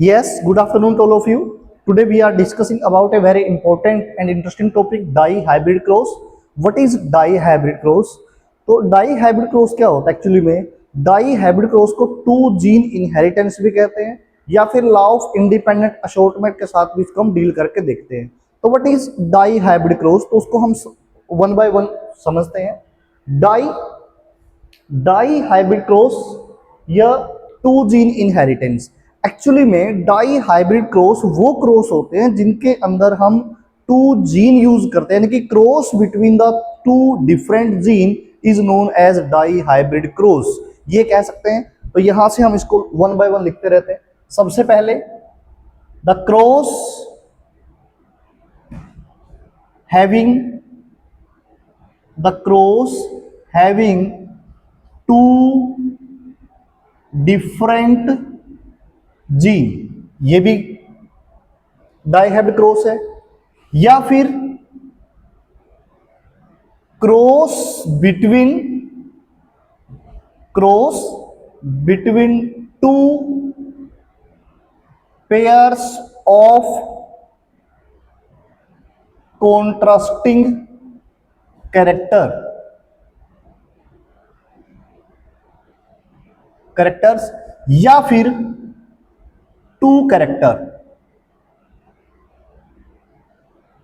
Yes, good afternoon to all of you. Today we are discussing about a very important and interesting topic, dihybrid cross. What is dihybrid cross? तो dihybrid cross क्या होता है actually में? dihybrid cross को to gene inheritance भी कहते हैं या फिर लॉ ऑफ इंडिपेंडेंट असॉर्टमेंट के साथ भी इसको हम डील करके देखते हैं। तो व्हाट इज dihybrid cross? तो उसको हम वन बाय वन समझते हैं। डाई क्रॉस या टू जीन इनहेरिटेंस। एक्चुअली में डाई हाइब्रिड क्रॉस वो क्रॉस होते हैं जिनके अंदर हम टू जीन यूज करते हैं, यानी कि cross between the two different gene is known as dihybrid cross, ये कह सकते हैं। तो यहां से हम इसको वन बाय वन लिखते रहते हैं। सबसे पहले the cross having two different gene, ये भी डाइहाइब्रिड क्रॉस है। या फिर cross between two pairs of contrasting characters या फिर टू कैरेक्टर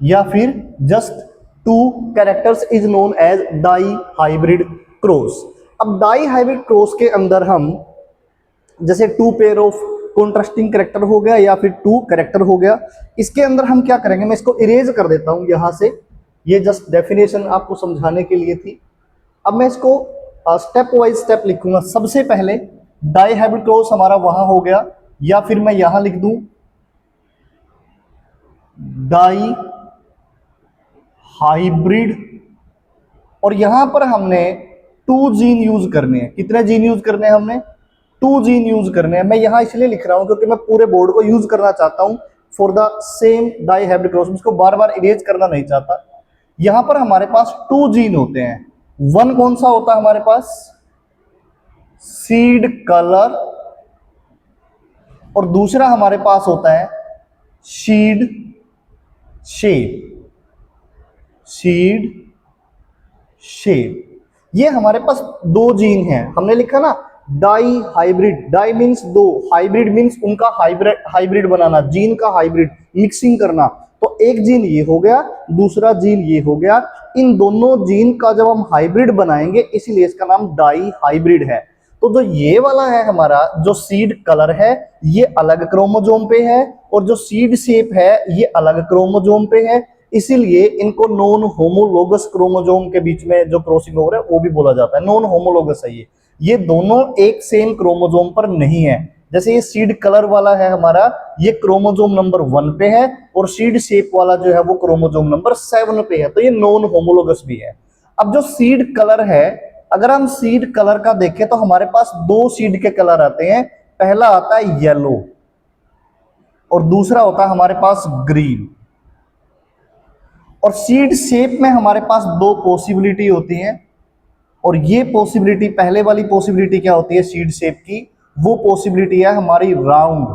या फिर just two characters is known as dihybrid cross. अब डाई हाइब्रिड क्रॉस के अंदर हम जैसे two pair of contrasting character हो गया या फिर टू कैरेक्टर हो गया, इसके अंदर हम क्या करेंगे, मैं इसको इरेज कर देता हूं यहां से, ये जस्ट डेफिनेशन आपको समझाने के लिए थी। अब मैं इसको स्टेप वाइज स्टेप लिखूंगा। सबसे पहले डाई हाइब्रिड क्रॉस हमारा वहां हो गया, या फिर मैं यहां लिख दूं डाई हाइब्रिड, और यहां पर हमने टू जीन यूज करने हैं। कितने जीन यूज करने हैं हमने? टू जीन यूज करने हैं। मैं यहां इसलिए लिख रहा हूं क्योंकि मैं पूरे बोर्ड को यूज करना चाहता हूं for the same dihybrid cross, इसको बार बार इरेज करना नहीं चाहता। यहां पर हमारे पास टू जीन होते हैं। वन कौन सा होता है हमारे पास? सीड कलर, और दूसरा हमारे पास होता है सीड शेप। ये हमारे पास दो जीन हैं। हमने लिखा ना डाई हाइब्रिड, डाई मीन्स दो, हाइब्रिड मीन्स उनका हाइब्रिड बनाना, जीन का हाइब्रिड मिक्सिंग करना। तो एक जीन ये हो गया, दूसरा जीन ये हो गया। इन दोनों जीन का जब हम हाइब्रिड बनाएंगे इसीलिए इसका नाम डाई हाइब्रिड है। तो जो ये वाला है हमारा, जो सीड कलर है ये अलग क्रोमोजोम पे है, और जो सीड शेप है ये अलग क्रोमोजोम पे है। इसीलिए इनको नॉन होमोलोगस क्रोमोजोम के बीच में जो क्रॉसिंग हो रहा है वो भी बोला जाता है, नॉन होमोलोगस है ये दोनों एक सेम क्रोमोजोम पर नहीं है। जैसे ये सीड कलर वाला है हमारा, ये क्रोमोजोम नंबर 1 पे है, और सीड शेप वाला जो है वो क्रोमोजोम नंबर 7 पे है, तो ये नॉन होमोलोगस भी है। अब जो सीड कलर है, अगर हम सीड कलर का देखें तो हमारे पास दो सीड के कलर आते हैं। पहला आता है येलो और दूसरा होता है हमारे पास ग्रीन। और सीड शेप में हमारे पास दो पॉसिबिलिटी होती है, और ये पॉसिबिलिटी, पहले वाली पॉसिबिलिटी क्या होती है सीड शेप की, वो पॉसिबिलिटी है हमारी राउंड,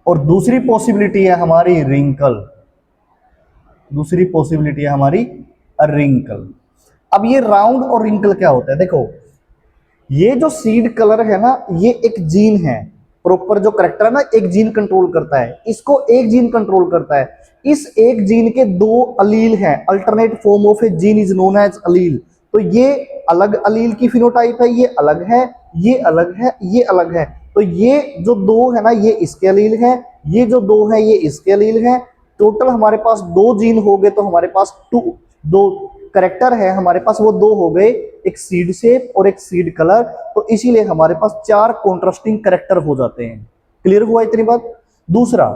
और दूसरी पॉसिबिलिटी है हमारी रिंकल। अब ये राउंड और रिंकल क्या होता है? देखो, ये जो सीड कलर है ना, ये एक जीन है, प्रॉपर जो करेक्टर है ना, एक जीन कंट्रोल करता है, इसको एक जीन कंट्रोल करता है। इस एक जीन के दो अलील हैं, alternate form of a gene is known as allele. तो ये अलग अलील की फिनोटाइप है, ये अलग है, ये अलग है, ये अलग है। तो ये जो दो है ना, ये इसके अलील है, ये जो दो है ये इसके अलील है। टोटल हमारे पास दो जीन हो गए, तो हमारे पास दो करेक्टर है हमारे पास, वो दो हो गए, एक सीड शेप और एक सीड कलर। तो इसीलिए हमारे पास 4 कॉन्ट्रास्टिंग करेक्टर हो जाते हैं। क्लियर हुआ इतनी बात? दूसरा,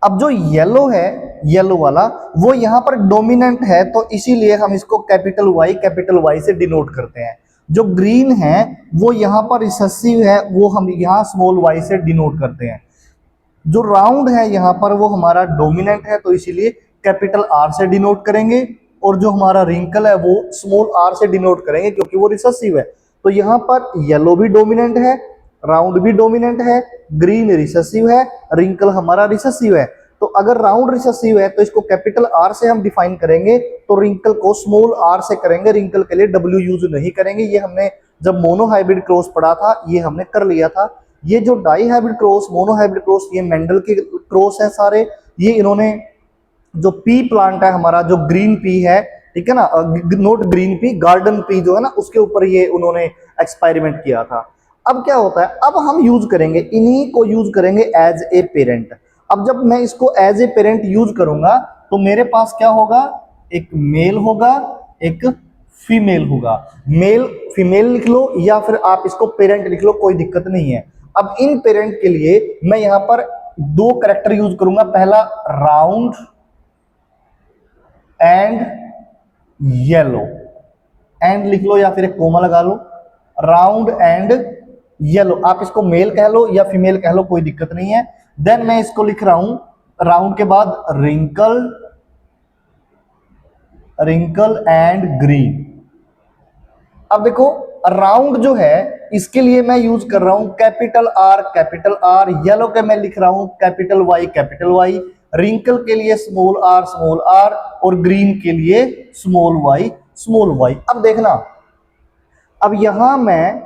अब जो येलो है, येलो वाला, वो यहां पर डोमिनेंट है, तो इसीलिए हम इसको कैपिटल वाई से डिनोट करते हैं। जो ग्रीन है वो यहां पर रिसेसिव है, वो हम यहां स्मॉल वाई से डिनोट करते हैं। जो राउंड है यहां पर वो हमारा डोमिनेंट है, तो इसीलिए कैपिटल आर से डिनोट करेंगे, और जो हमारा रिंकल है वो स्मॉल आर से डिनोट करेंगे क्योंकि वो रिसेसिव है। तो यहां पर येलो भी डोमिनेंट है, राउंड भी डोमिनेंट है, ग्रीन रिसेसिव है, रिंकल हमारा रिसेसिव है। तो अगर राउंड रिसेसिव है तो इसको कैपिटल आर से हम डिफाइन करेंगे, तो रिंकल को स्मॉल आर से करेंगे, रिंकल के लिए डब्ल्यू यूज नहीं करेंगे। ये हमने जब मोनो हाइब्रिड क्रॉस पढ़ा था ये हमने कर लिया था। ये जो dihybrid cross, monohybrid cross, ये मेंडल के क्रॉस है सारे। ये इन्होंने जो पी प्लांट है हमारा, जो ग्रीन पी है, ठीक है ना, note green pea, garden pea जो है ना, उसके ऊपर ये उन्होंने एक्सपेरिमेंट किया था। अब क्या होता है, अब हम यूज करेंगे, इन्हीं को यूज करेंगे एज ए पेरेंट। अब जब मैं इसको एज ए पेरेंट यूज करूंगा तो मेरे पास क्या होगा, एक मेल होगा, एक फीमेल होगा। मेल फीमेल लिख लो या फिर आप इसको पेरेंट लिख लो, कोई दिक्कत नहीं है। अब इन पेरेंट के लिए मैं यहां पर दो कैरेक्टर यूज करूंगा, पहला राउंड एंड येलो, एंड लिख लो या फिर एक कोमा लगा लो, राउंड एंड येलो। आप इसको मेल कह लो या फीमेल कह लो, कोई दिक्कत नहीं है। देन मैं इसको लिख रहा हूं, राउंड के बाद रिंकल, रिंकल एंड ग्रीन। अब देखो राउंड जो है इसके लिए मैं यूज कर रहा हूं कैपिटल आर, येलो के मैं लिख रहा हूं कैपिटल वाई, रिंकल के लिए स्मॉल आर, और ग्रीन के लिए स्मॉल वाई। अब देखना, अब यहां मैं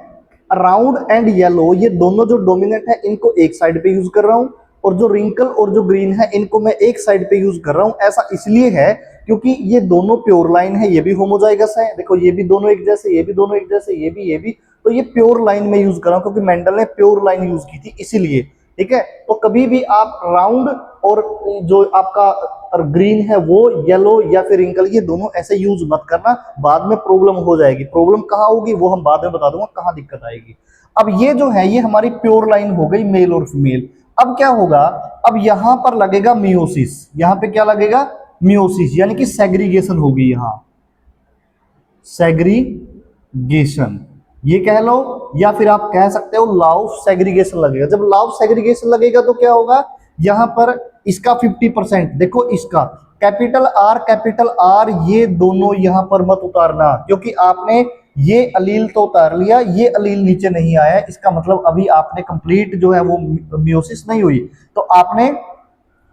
राउंड एंड येलो, ये दोनों जो डोमिनेंट है इनको एक साइड पे यूज कर रहा हूं, और जो रिंकल और जो ग्रीन है इनको मैं एक साइड पे यूज कर रहा हूं। ऐसा इसलिए है क्योंकि ये दोनों प्योर लाइन है, ये भी होमोजाइगस है, देखो ये भी दोनों एक जैसे, ये भी दोनों एक जैसे, ये भी, तो ये प्योर लाइन में यूज कर रहा हूं क्योंकि मेंडल ने प्योर लाइन यूज की थी इसीलिए, ठीक है। तो कभी भी आप राउंड और जो आपका ग्रीन है वो येलो या फिर रिंकल, ये दोनों ऐसे यूज मत करना, बाद में प्रॉब्लम हो जाएगी। प्रॉब्लम कहाँ होगी वो हम बाद में बता दूंगा कहाँ दिक्कत आएगी। अब ये जो है ये हमारी प्योर लाइन हो गई मेल और फीमेल। अब क्या होगा, अब यहां पर लगेगा मियोसिस, यहां पे क्या लगेगा, मियोसिस, यानी कि सेग्रीगेशन होगी, यहां सेग्रीगेशन ये कह लो, या फिर आप कह सकते हो लॉ ऑफ सेग्रीगेशन लगेगा। जब लॉ ऑफ सेग्रीगेशन लगेगा तो क्या होगा, यहां पर इसका 50%, देखो इसका कैपिटल आर ये दोनों यहां पर मत उतारना, क्योंकि आपने ये अलील तो उतार लिया, ये अलील नीचे नहीं आया, इसका मतलब अभी आपने कंप्लीट जो है वो मियोसिस नहीं हुई। तो आपने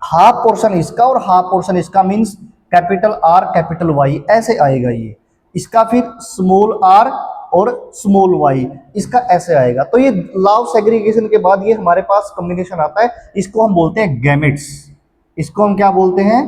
हाफ पोर्शन इसका और हाफ पोर्शन इसका, means capital R capital Y ऐसे आएगा ये, इसका फिर स्मॉल आर और स्मॉल वाई, इसका ऐसे आएगा। तो ये लॉ ऑफ सेग्रीगेशन के बाद ये हमारे पास कॉम्बिनेशन आता है, इसको हम बोलते हैं गैमेट्स। इसको हम क्या बोलते हैं,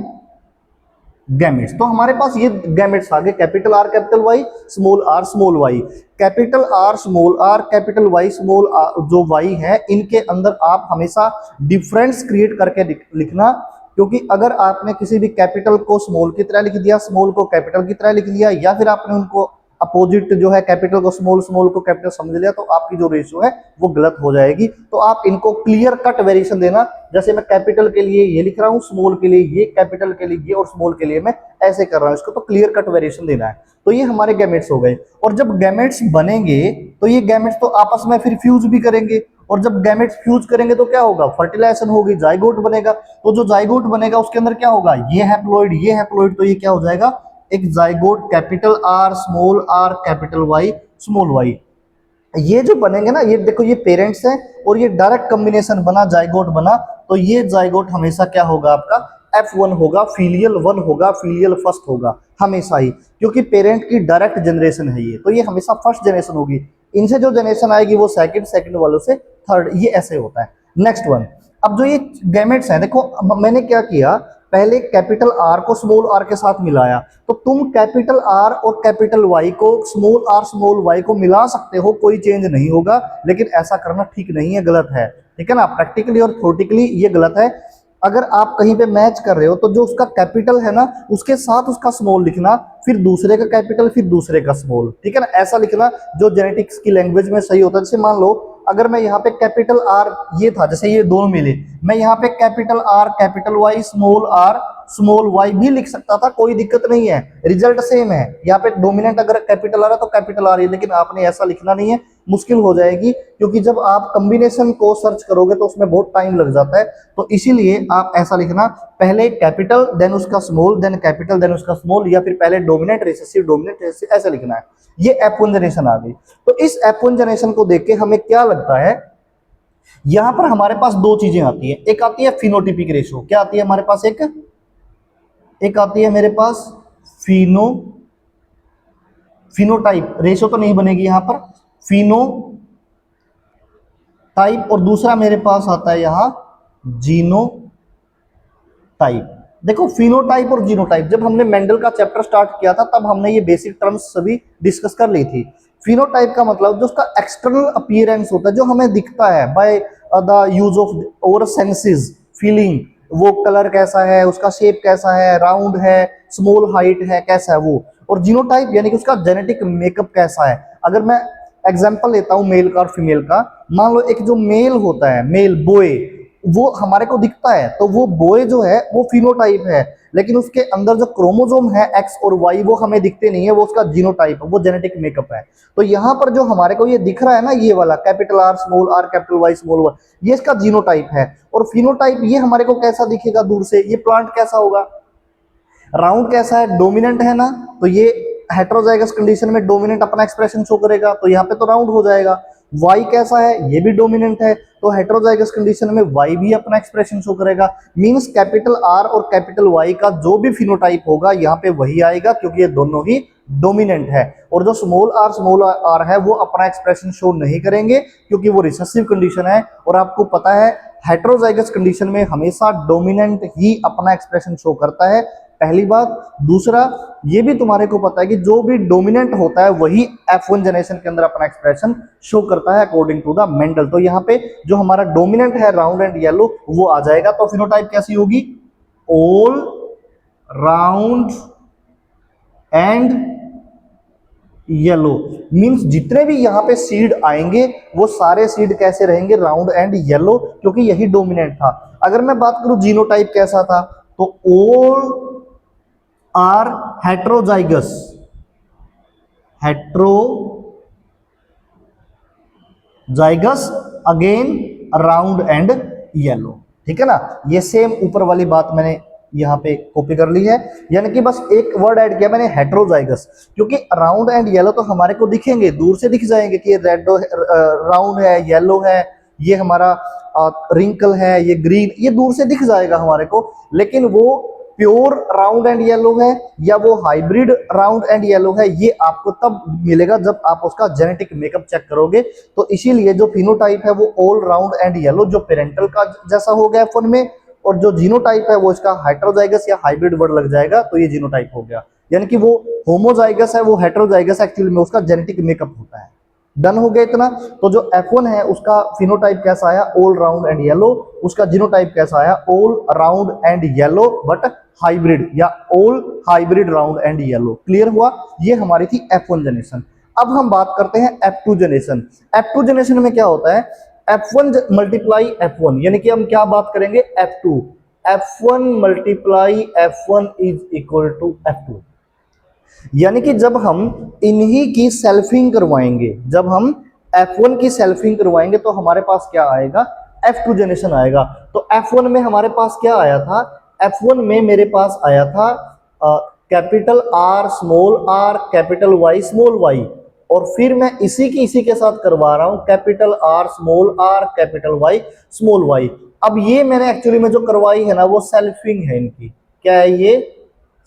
गैमेट्स। तो हमारे पास ये गैमेट्स आ गए, capital R capital Y, small Y, capital R capital Y small R, जो वाई है इनके अंदर आप हमेशा डिफरेंस क्रिएट करके लिखना, क्योंकि अगर आपने किसी भी कैपिटल को स्मॉल की तरह लिख दिया, स्मॉल को कैपिटल की तरह लिख दिया, या फिर आपने उनको अपोजिट जो है कैपिटल को स्मॉल, स्मॉल को कैपिटल समझ लिया, तो आपकी जो रेशियो है वो गलत हो जाएगी। तो आप इनको क्लियर कट वेरिएशन देना, जैसे मैं कैपिटल के लिए ये लिख रहा हूँ, स्मॉल के लिए ये, कैपिटल के लिए ये, और स्मॉल के लिए मैं ऐसे कर रहा हूँ, इसको तो क्लियर कट वेरिएशन देना है। तो ये हमारे गैमेट्स हो गए, और जब गैमेट्स बनेंगे तो ये गैमेट्स तो आपस में फिर फ्यूज भी करेंगे, और जब गैमेट्स फ्यूज करेंगे तो क्या होगा, फर्टिलाइजेशन होगी, जाइगोट बनेगा। तो जो जाइगोट बनेगा उसके अंदर क्या होगा, ये हैप्लॉइड, तो ये क्या हो जाएगा, एक zygote capital R capital Y small Y. ये जो बनेंगे ना, ये देखो ये पेरेंट्स हैं और ये डायरेक्ट कॉम्बिनेशन बना, जाइगोट बना, तो ये जाइगोट हमेशा क्या होगा, आपका F1 होगा, फीलियल 1 होगा, फीलियल फर्स्ट होगा हमेशा ही, क्योंकि पेरेंट की डायरेक्ट जनरेशन है ये, तो ये हमेशा फर्स्ट जनरेशन होगी। इनसे जो जनरेशन आएगी वो सेकंड वालों से थर्ड, ये ऐसे होता है। नेक्स्ट वन, अब जो ये गैमेट्स हैं, देखो मैंने क्या किया, पहले कैपिटल आर को स्मॉल आर के साथ मिलाया, तो तुम कैपिटल आर और कैपिटल वाई को, स्मॉल आर स्मॉल वाई को मिला सकते हो, कोई चेंज नहीं होगा, लेकिन ऐसा करना ठीक नहीं है, गलत है, ठीक है ना, प्रैक्टिकली और थ्योरेटिकली ये गलत है। अगर आप कहीं पे मैच कर रहे हो तो जो उसका कैपिटल है ना उसके साथ उसका स्मॉल लिखना, फिर दूसरे का कैपिटल, फिर दूसरे का स्मॉल, ठीक है ना, ऐसा लिखना जो जेनेटिक्स की लैंग्वेज में सही होता है। जैसे मान लो अगर मैं यहाँ पे कैपिटल आर ये था, जैसे ये दोनों मिले, मैं यहाँ पे capital R capital Y small Y भी लिख सकता था, कोई दिक्कत नहीं है, रिजल्ट सेम है। यहाँ पे डोमिनेंट अगर कैपिटल आ रहा है तो कैपिटल आ रही है, लेकिन आपने ऐसा लिखना नहीं है, मुश्किल हो जाएगी, क्योंकि जब आप कॉम्बिनेशन को सर्च करोगे तो उसमें बहुत टाइम लग जाता है। तो इसीलिए आप ऐसा लिखना, पहले कैपिटल देन उसका स्मॉल, देन कैपिटल देन उसका स्मॉल, या फिर पहले डोमिनेंट रिसेसिव ऐसा लिखना है। ये F1 जनरेशन आ गई। तो इस F1 जनरेशन को देख के हमें क्या लगता है यहां पर हमारे पास दो चीजें आती है, एक आती है फिनोटिपिक रेशो, क्या आती है हमारे पास, एक आती है मेरे पास फिनोटाइप रेशो, तो नहीं बनेगी यहां पर, फिनो टाइप, और दूसरा मेरे पास आता है यहां जीनो टाइप। देखो फिनोटाइप और जीनोटाइप, जब हमने मेंडल का चैप्टर स्टार्ट किया था तब हमने ये बेसिक टर्म्स सभी डिस्कस कर ली थी। फिनोटाइप का मतलब जो उसका एक्सटर्नल अपीयरेंस होता है, जो हमें दिखता है बाय द यूज ऑफ और सेंसेस, फीलिंग, वो कलर कैसा है, उसका शेप कैसा है, राउंड है, स्मॉल हाइट है, कैसा है वो। और जीनोटाइप यानी कि उसका जेनेटिक मेकअप कैसा है। अगर मैं एग्जांपल लेता हूं मेल का और फीमेल का, मान लो एक जो मेल होता है, मेल बॉय, वो हमारे को दिखता है तो वो बॉय जो है वो फिनोटाइप है, लेकिन उसके अंदर जो क्रोमोसोम है एक्स और वाई वो हमें दिखते नहीं है, वो उसका जीनोटाइप है, वो जेनेटिक मेकअप है। तो यहाँ पर जो हमारे को ये दिख रहा है ना, ये वाला capital R small R capital Y small Y, ये इसका जीनोटाइप है। और फिनोटाइप ये हमारे को कैसा दिखेगा दूर से, ये प्लांट कैसा होगा, राउंड कैसा है, डोमिनेंट है ना, तो ये हेट्रोजाइगस कंडीशन में डोमिनेंट अपना एक्सप्रेशन शो करेगा, तो यहाँ पे तो राउंड हो जाएगा। वाई कैसा है, ये भी डोमिनेंट है, तो हेट्रोजाइगस कंडीशन में वाई भी अपना एक्सप्रेशन शो करेगा। मींस कैपिटल आर और कैपिटल वाई का जो भी फिनोटाइप होगा यहाँ पे वही आएगा, क्योंकि ये दोनों ही डोमिनेंट है। और जो स्मॉल आर है वो अपना एक्सप्रेशन शो नहीं करेंगे, क्योंकि वो रिसेसिव कंडीशन है, और आपको पता है हेट्रोजाइगस कंडीशन में हमेशा डोमिनेंट ही अपना एक्सप्रेशन शो करता है, पहली बात। दूसरा, ये भी तुम्हारे को पता है कि जो भी डोमिनेंट होता है वही F1 जनरेशन के अंदर अपना एक्सप्रेशन शो करता है अकॉर्डिंग टू द मेंडल। तो यहाँ पे जो हमारा डोमिनेंट है राउंड एंड येलो वो आ जाएगा। तो फिनोटाइप कैसी होगी, all round and yellow. Means जितने भी यहाँ पे सीड आएंगे वो सारे सीड कैसे रहेंगे, राउंड एंड येलो, क्योंकि यही डोमिनेंट था। अगर मैं बात करूं जीनोटाइप कैसा था, तो all are heterozygous, heterozygous again round and yellow, ठीक है ना। ये सेम ऊपर वाली बात मैंने यहां पे कॉपी कर ली है, यानी कि बस एक वर्ड ऐड किया मैंने, हेट्रोजाइगस, क्योंकि राउंड एंड येलो तो हमारे को दिखेंगे, दूर से दिख जाएंगे कि ये रेड राउंड है, येलो है, ये हमारा रिंकल है, ये ग्रीन, ये दूर से दिख जाएगा हमारे को। लेकिन वो प्योर राउंड एंड येलो है या वो हाइब्रिड राउंड एंड येलो है, ये आपको तब मिलेगा जब आप उसका जेनेटिक मेकअप चेक करोगे। तो इसीलिए जो फिनोटाइप है वो ऑल राउंड एंड येलो, जो पेरेंटल का जैसा हो गया F1 में, और जो जीनोटाइप है वो इसका हेट्रोजाइगस या हाइब्रिड वर्ड लग जाएगा, तो ये जीनोटाइप हो गया। यानी कि वो होमोजाइगस है, वो हेट्रोजाइगस एक्चुअली में उसका जेनेटिक मेकअप होता है। डन हो गया इतना। तो जो F1 है उसका फिनोटाइप कैसा आया, ऑल राउंड एंड येलो, उसका जीनोटाइप कैसा आया, all round and yellow but hybrid, या all hybrid round and yellow. Clear हुआ, ये हमारी थी F1 जनरेशन। अब हम बात करते हैं F2 जनरेशन। F2 जनरेशन में क्या होता है, F1 मल्टीप्लाई F1, यानी कि हम क्या बात करेंगे, F2, F1 multiply F1 is equal to F2। यानी कि जब हम इन्हीं की सेल्फिंग करवाएंगे, जब हम F1 की सेल्फिंग करवाएंगे तो हमारे पास क्या आएगा, F2 जनरेशन आएगा। तो F1 में हमारे पास क्या आया था, F1 में मेरे पास आया था capital R small R capital Y small Y, और फिर मैं इसी के साथ करवा रहा हूं capital R small R capital Y small Y. अब ये मैंने एक्चुअली में जो करवाई है ना वो सेल्फिंग है इनकी, क्या है ये,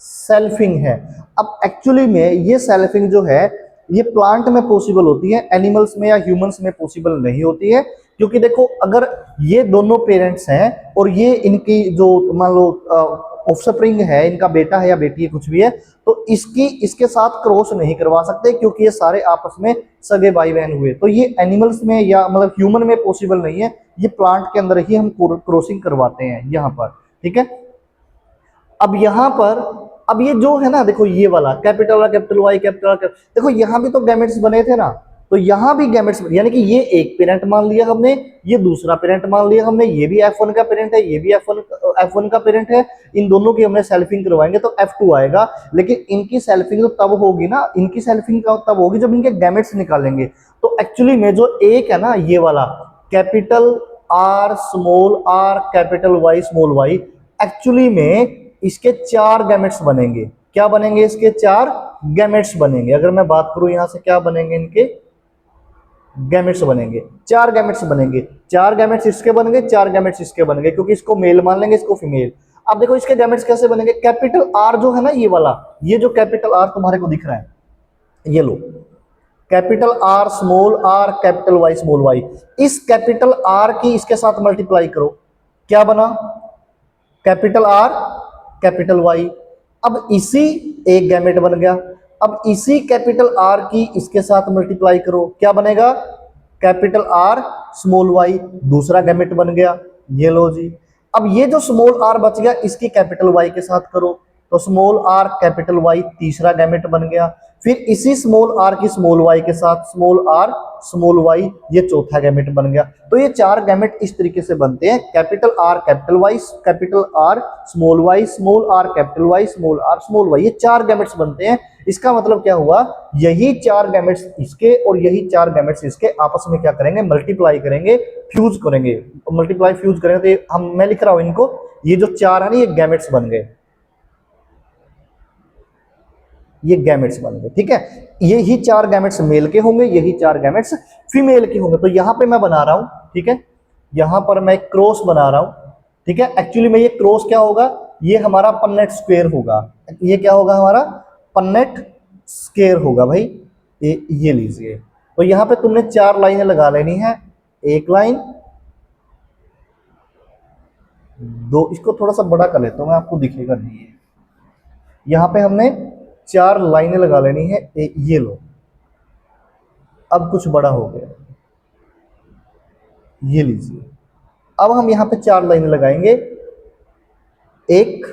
सेल्फिंग है। अब एक्चुअली में ये सेल्फिंग जो है ये प्लांट में पॉसिबल होती है, एनिमल्स में या ह्यूमंस में पॉसिबल नहीं होती है। क्योंकि देखो अगर ये दोनों पेरेंट्स हैं और ये इनकी जो मान लो ऑफस्प्रिंग है, इनका बेटा है या बेटी है कुछ भी है, तो इसकी इसके साथ क्रॉस नहीं करवा सकते, क्योंकि ये सारे आपस में सगे भाई बहन हुए। तो ये एनिमल्स में या मतलब ह्यूमन में पॉसिबल नहीं है, ये प्लांट के अंदर ही हम क्रॉसिंग करवाते हैं यहाँ पर, ठीक है। अब यहां पर अब ये जो है ना, देखो ये वाला कैपिटल कैपिटल वाई कैपिटल, देखो यहां भी तो गैमेट्स बने थे ना, तो यहां भी गैमेट्स, यानी कि ये एक पेरेंट मान लिया हमने, ये दूसरा पेरेंट मान लिया हमने, ये भी F1 का पेरेंट है, ये भी F1 का पेरेंट है, इन दोनों की हमने सेल्फिंग करवाएंगे तो F2 आएगा। लेकिन इनकी सेल्फिंग तो तब होगी ना, इनकी सेल्फिंग तब होगी जब इनके गैमेट्स निकालेंगे। तो एक्चुअली में जो एक है ना ये वाला capital R small R capital Y small Y, actually में इसके 4 गैमेट्स बनेंगे। क्या बनेंगे, इसके 4 गैमेट्स बनेंगे। अगर मैं बात करूं यहां से क्या बनेंगे, इनके गैमेट्स बनेंगे, 4 गैमेट्स बनेंगे, 4 गैमेट्स इसके बन गए, 4 गैमेट्स इसके बन गए, क्योंकि इसको मेल मान लेंगे, इसको फीमेल। अब देखो इसके गैमेट्स कैसे बनेंगे, कैपिटल आर जो है ना ये वाला, ये जो कैपिटल आर तुम्हारे को दिख रहा है, ये लो, capital R small R capital Y small Y, इस कैपिटल आर की इसके साथ मल्टीप्लाई करो, क्या बना, कैपिटल आर कैपिटल वाई। अब इसी एक गैमेट बन गया, अब इसी कैपिटल आर की इसके साथ मल्टीप्लाई करो, क्या बनेगा, कैपिटल आर स्मॉल वाई, दूसरा गैमेट बन गया, ये लो जी। अब ये जो स्मॉल आर बच गया इसकी कैपिटल वाई के साथ करो, तो स्मॉल आर कैपिटल वाई तीसरा गैमेट बन गया, फिर इसी स्मॉल आर की स्मॉल वाई के साथ स्मॉल आर स्मॉल वाई, ये चौथा गैमेट बन गया। तो ये 4 गैमेट इस तरीके से बनते हैं, capital R capital Y, capital R small Y, small R capital Y, small R small Y, ये 4 गैमेट्स बनते हैं। इसका मतलब क्या हुआ, यही 4 गैमेट्स इसके और यही 4 गैमेट्स इसके आपस में क्या करेंगे, मल्टीप्लाई करेंगे, फ्यूज करेंगे, मल्टीप्लाई फ्यूज करेंगे। तो हम मैं लिख रहा हूं इनको, ये जो 4 है ना ये गैमेट्स बन गए, ये गैमेट्स बन गए, ठीक है। यही 4 गैमेट्स मेल के होंगे, यही 4 गैमेट्स फीमेल के होंगे। तो यहां पे मैं बना रहा हूं, ठीक है, यहां पर मैं क्रॉस बना रहा हूं, ठीक है। एक्चुअली में ये क्रॉस क्या होगा, ये हमारा पन्नेट स्क्वायर होगा, ये क्या होगा हमारा पन्नेट स्क्वायर होगा भाई, ये लीजिए। तो यहां पे तुमने 4 लाइनें लगा लेनी है, एक लाइन, दो, इसको थोड़ा सा बड़ा कर लेता हूं मैं, आपको दिखेगा नहीं है। यहां पे हमने 4 लाइनें लगा लेनी है, ये लो, अब कुछ बड़ा हो गया, ये लीजिए। अब हम यहां पे 4 लाइनें लगाएंगे, 1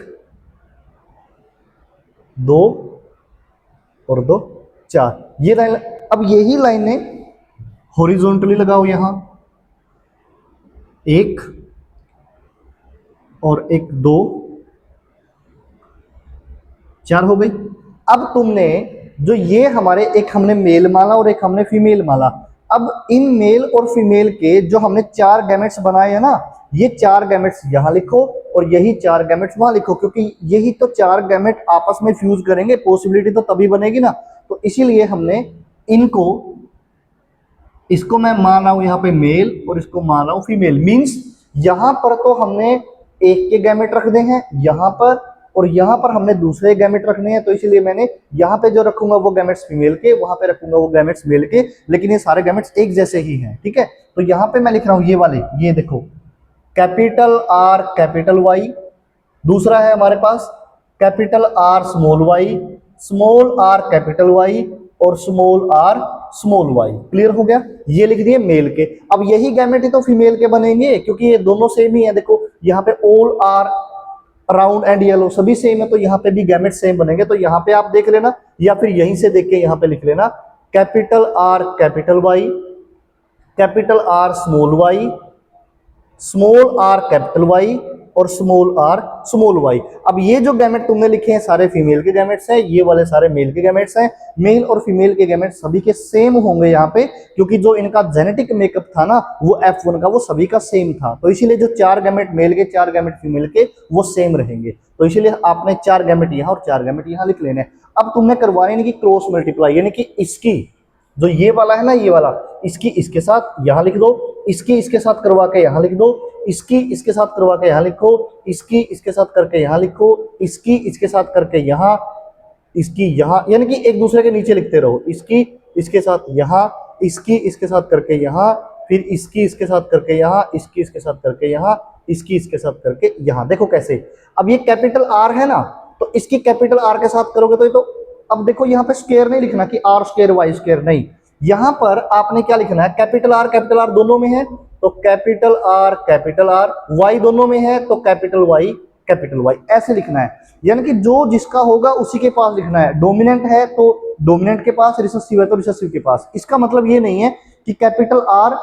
2 और 2 4, ये लाइन। अब यही लाइनें हॉरिजॉन्टली लगाओ, यहां 1 और 1 2 4 हो गई। अब तुमने जो ये हमारे एक हमने मेल माला और एक हमने फीमेल माला, अब इन मेल और फीमेल के जो हमने 4 गैमेट्स बनाए हैं ना, ये 4 गैमेट्स यहां लिखो और यही 4 गैमेट्स वहां लिखो, क्योंकि यही तो 4 गैमेट आपस में फ्यूज करेंगे, पॉसिबिलिटी तो तभी बनेगी ना। तो इसीलिए हमने इनको, इसको मैं मान रहा हूं यहां पे मेल और इसको मान रहा हूं फीमेल। मींस यहां पर तो हमने एक के गैमेट रखने हैं यहां पर, और यहां पर हमने दूसरे गैमेट रखने हैं, तो इसलिए मैंने यहां पे जो रखूंगा वो गैमेट्स फीमेल के, वहां पे रखूंगा वो गैमेट्स मेल के, लेकिन ये सारे गैमेट्स एक जैसे ही हैं, ठीक है। तो यहां पे मैं लिख रहा हूं ये वाले, ये देखो, कैपिटल आर कैपिटल वाई, दूसरा है हमारे पास capital R small Y, small R capital Y और small R small Y. Clear हो गया, ये लिख दिए मेल के। अब यही गैमेट ही तो फीमेल के बनेंगे, क्योंकि ये दोनों सेम ही है। देखो यहाँ पे all are round and yellow सभी सेम है, तो यहाँ पे भी गैमेट सेम बनेंगे। तो यहाँ पे आप देख लेना, या फिर यहीं से देख के यहाँ पे लिख लेना, capital R capital Y, capital R small Y, small R capital Y और स्मॉल आर स्मॉल वाई। अब ये जो गैमेट तुमने लिखे हैं सारे फीमेल के गैमेट्स हैं, ये वाले सारे मेल के गैमेट्स हैं। मेल और फीमेल के गैमेट सभी के सेम होंगे यहाँ पे, क्योंकि जो इनका जेनेटिक मेकअप था ना वो F1 का, वो सभी का सेम था। तो इसीलिए जो 4 गैमेट मेल के 4 गैमेट फीमेल के वो सेम रहेंगे। तो इसीलिए आपने 4 गैमेट यहाँ और 4 गैमेट यहाँ लिख लेने। अब तुमने करवाने नहीं कि क्रॉस मल्टीप्लाई, यानी कि इसकी जो ये वाला है ना, ये वाला, इसकी इसके साथ यहाँ लिख दो, इसकी इसके साथ करवा के यहाँ लिख दो, इसकी इसके साथ करवा के यहाँ लिखो, इसकी इसके साथ करके यहाँ लिखो, इसकी इसके साथ करके यहाँ, इसकी यहाँ, यानी कि एक दूसरे के नीचे लिखते रहो। इसकी इसके साथ यहाँ, इसकी इसके साथ करके यहाँ, फिर इसकी इसके साथ करके यहाँ, इसकी इसके साथ करके यहाँ, इसकी इसके साथ करके यहाँ। देखो कैसे, अब ये कैपिटल आर है ना, तो इसकी कैपिटल आर के साथ करोगे तो ये तो, अब देखो यहाँ पे स्क्वायर नहीं लिखना कि आर स्क्वायर वाई स्क्वायर, नहीं, यहां पर आपने क्या लिखना है, कैपिटल आर दोनों में है तो कैपिटल आर, वाई दोनों में है तो कैपिटल वाई, ऐसे लिखना है। यानी कि जो जिसका होगा उसी के पास लिखना है। डोमिनेंट है तो डोमिनेंट के पास, रिसेसिव है तो रिसेसिव के पास। इसका मतलब ये नहीं है कि कैपिटल आर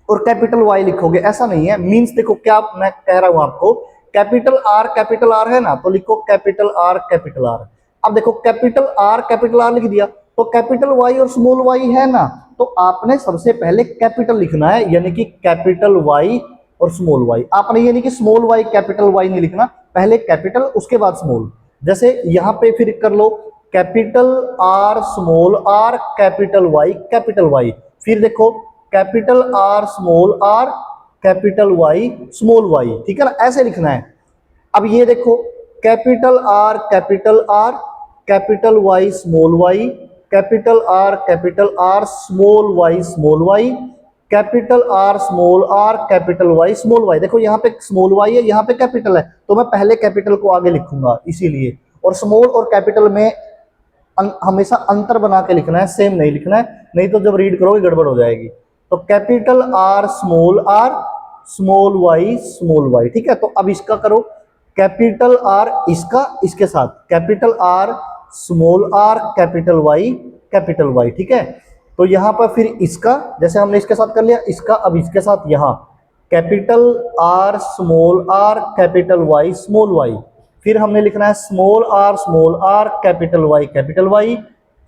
और कैपिटल वाई लिखोगे, ऐसा नहीं है। मींस देखो क्या मैं कह रहा हूं आपको, कैपिटल आर है ना, तो लिखो कैपिटल आर। अब देखो कैपिटल आर लिख दिया, तो कैपिटल वाई और स्मॉल वाई है ना, तो आपने सबसे पहले कैपिटल लिखना है, यानी कि कैपिटल वाई और स्मॉल वाई। आपने यानी कि स्मॉल वाई कैपिटल वाई नहीं लिखना, पहले कैपिटल उसके बाद स्मॉल। जैसे यहां पे फिर कर लो, capital R small R capital Y, फिर देखो capital R small R capital Y small Y, ठीक है ना, ऐसे लिखना है। अब ये देखो capital R capital Y small Y, capital R small Y, capital R capital Y small Y. देखो यहाँ पे स्मॉल वाई है, यहाँ पे कैपिटल है, तो मैं पहले कैपिटल को आगे लिखूंगा इसीलिए। और स्मॉल और कैपिटल में हमेशा अंतर बना के लिखना है, सेम नहीं लिखना है, नहीं तो जब रीड करोगे गड़बड़ हो जाएगी। तो कैपिटल आर स्मॉल वाई, ठीक है। तो अब इसका करो, कैपिटल आर इसका इसके साथ, capital R small R capital Y, ठीक है। तो यहां पर फिर इसका जैसे हमने इसके साथ कर लिया, इसका अब इसके साथ यहां capital R capital Y small Y, फिर हमने लिखना है small R capital Y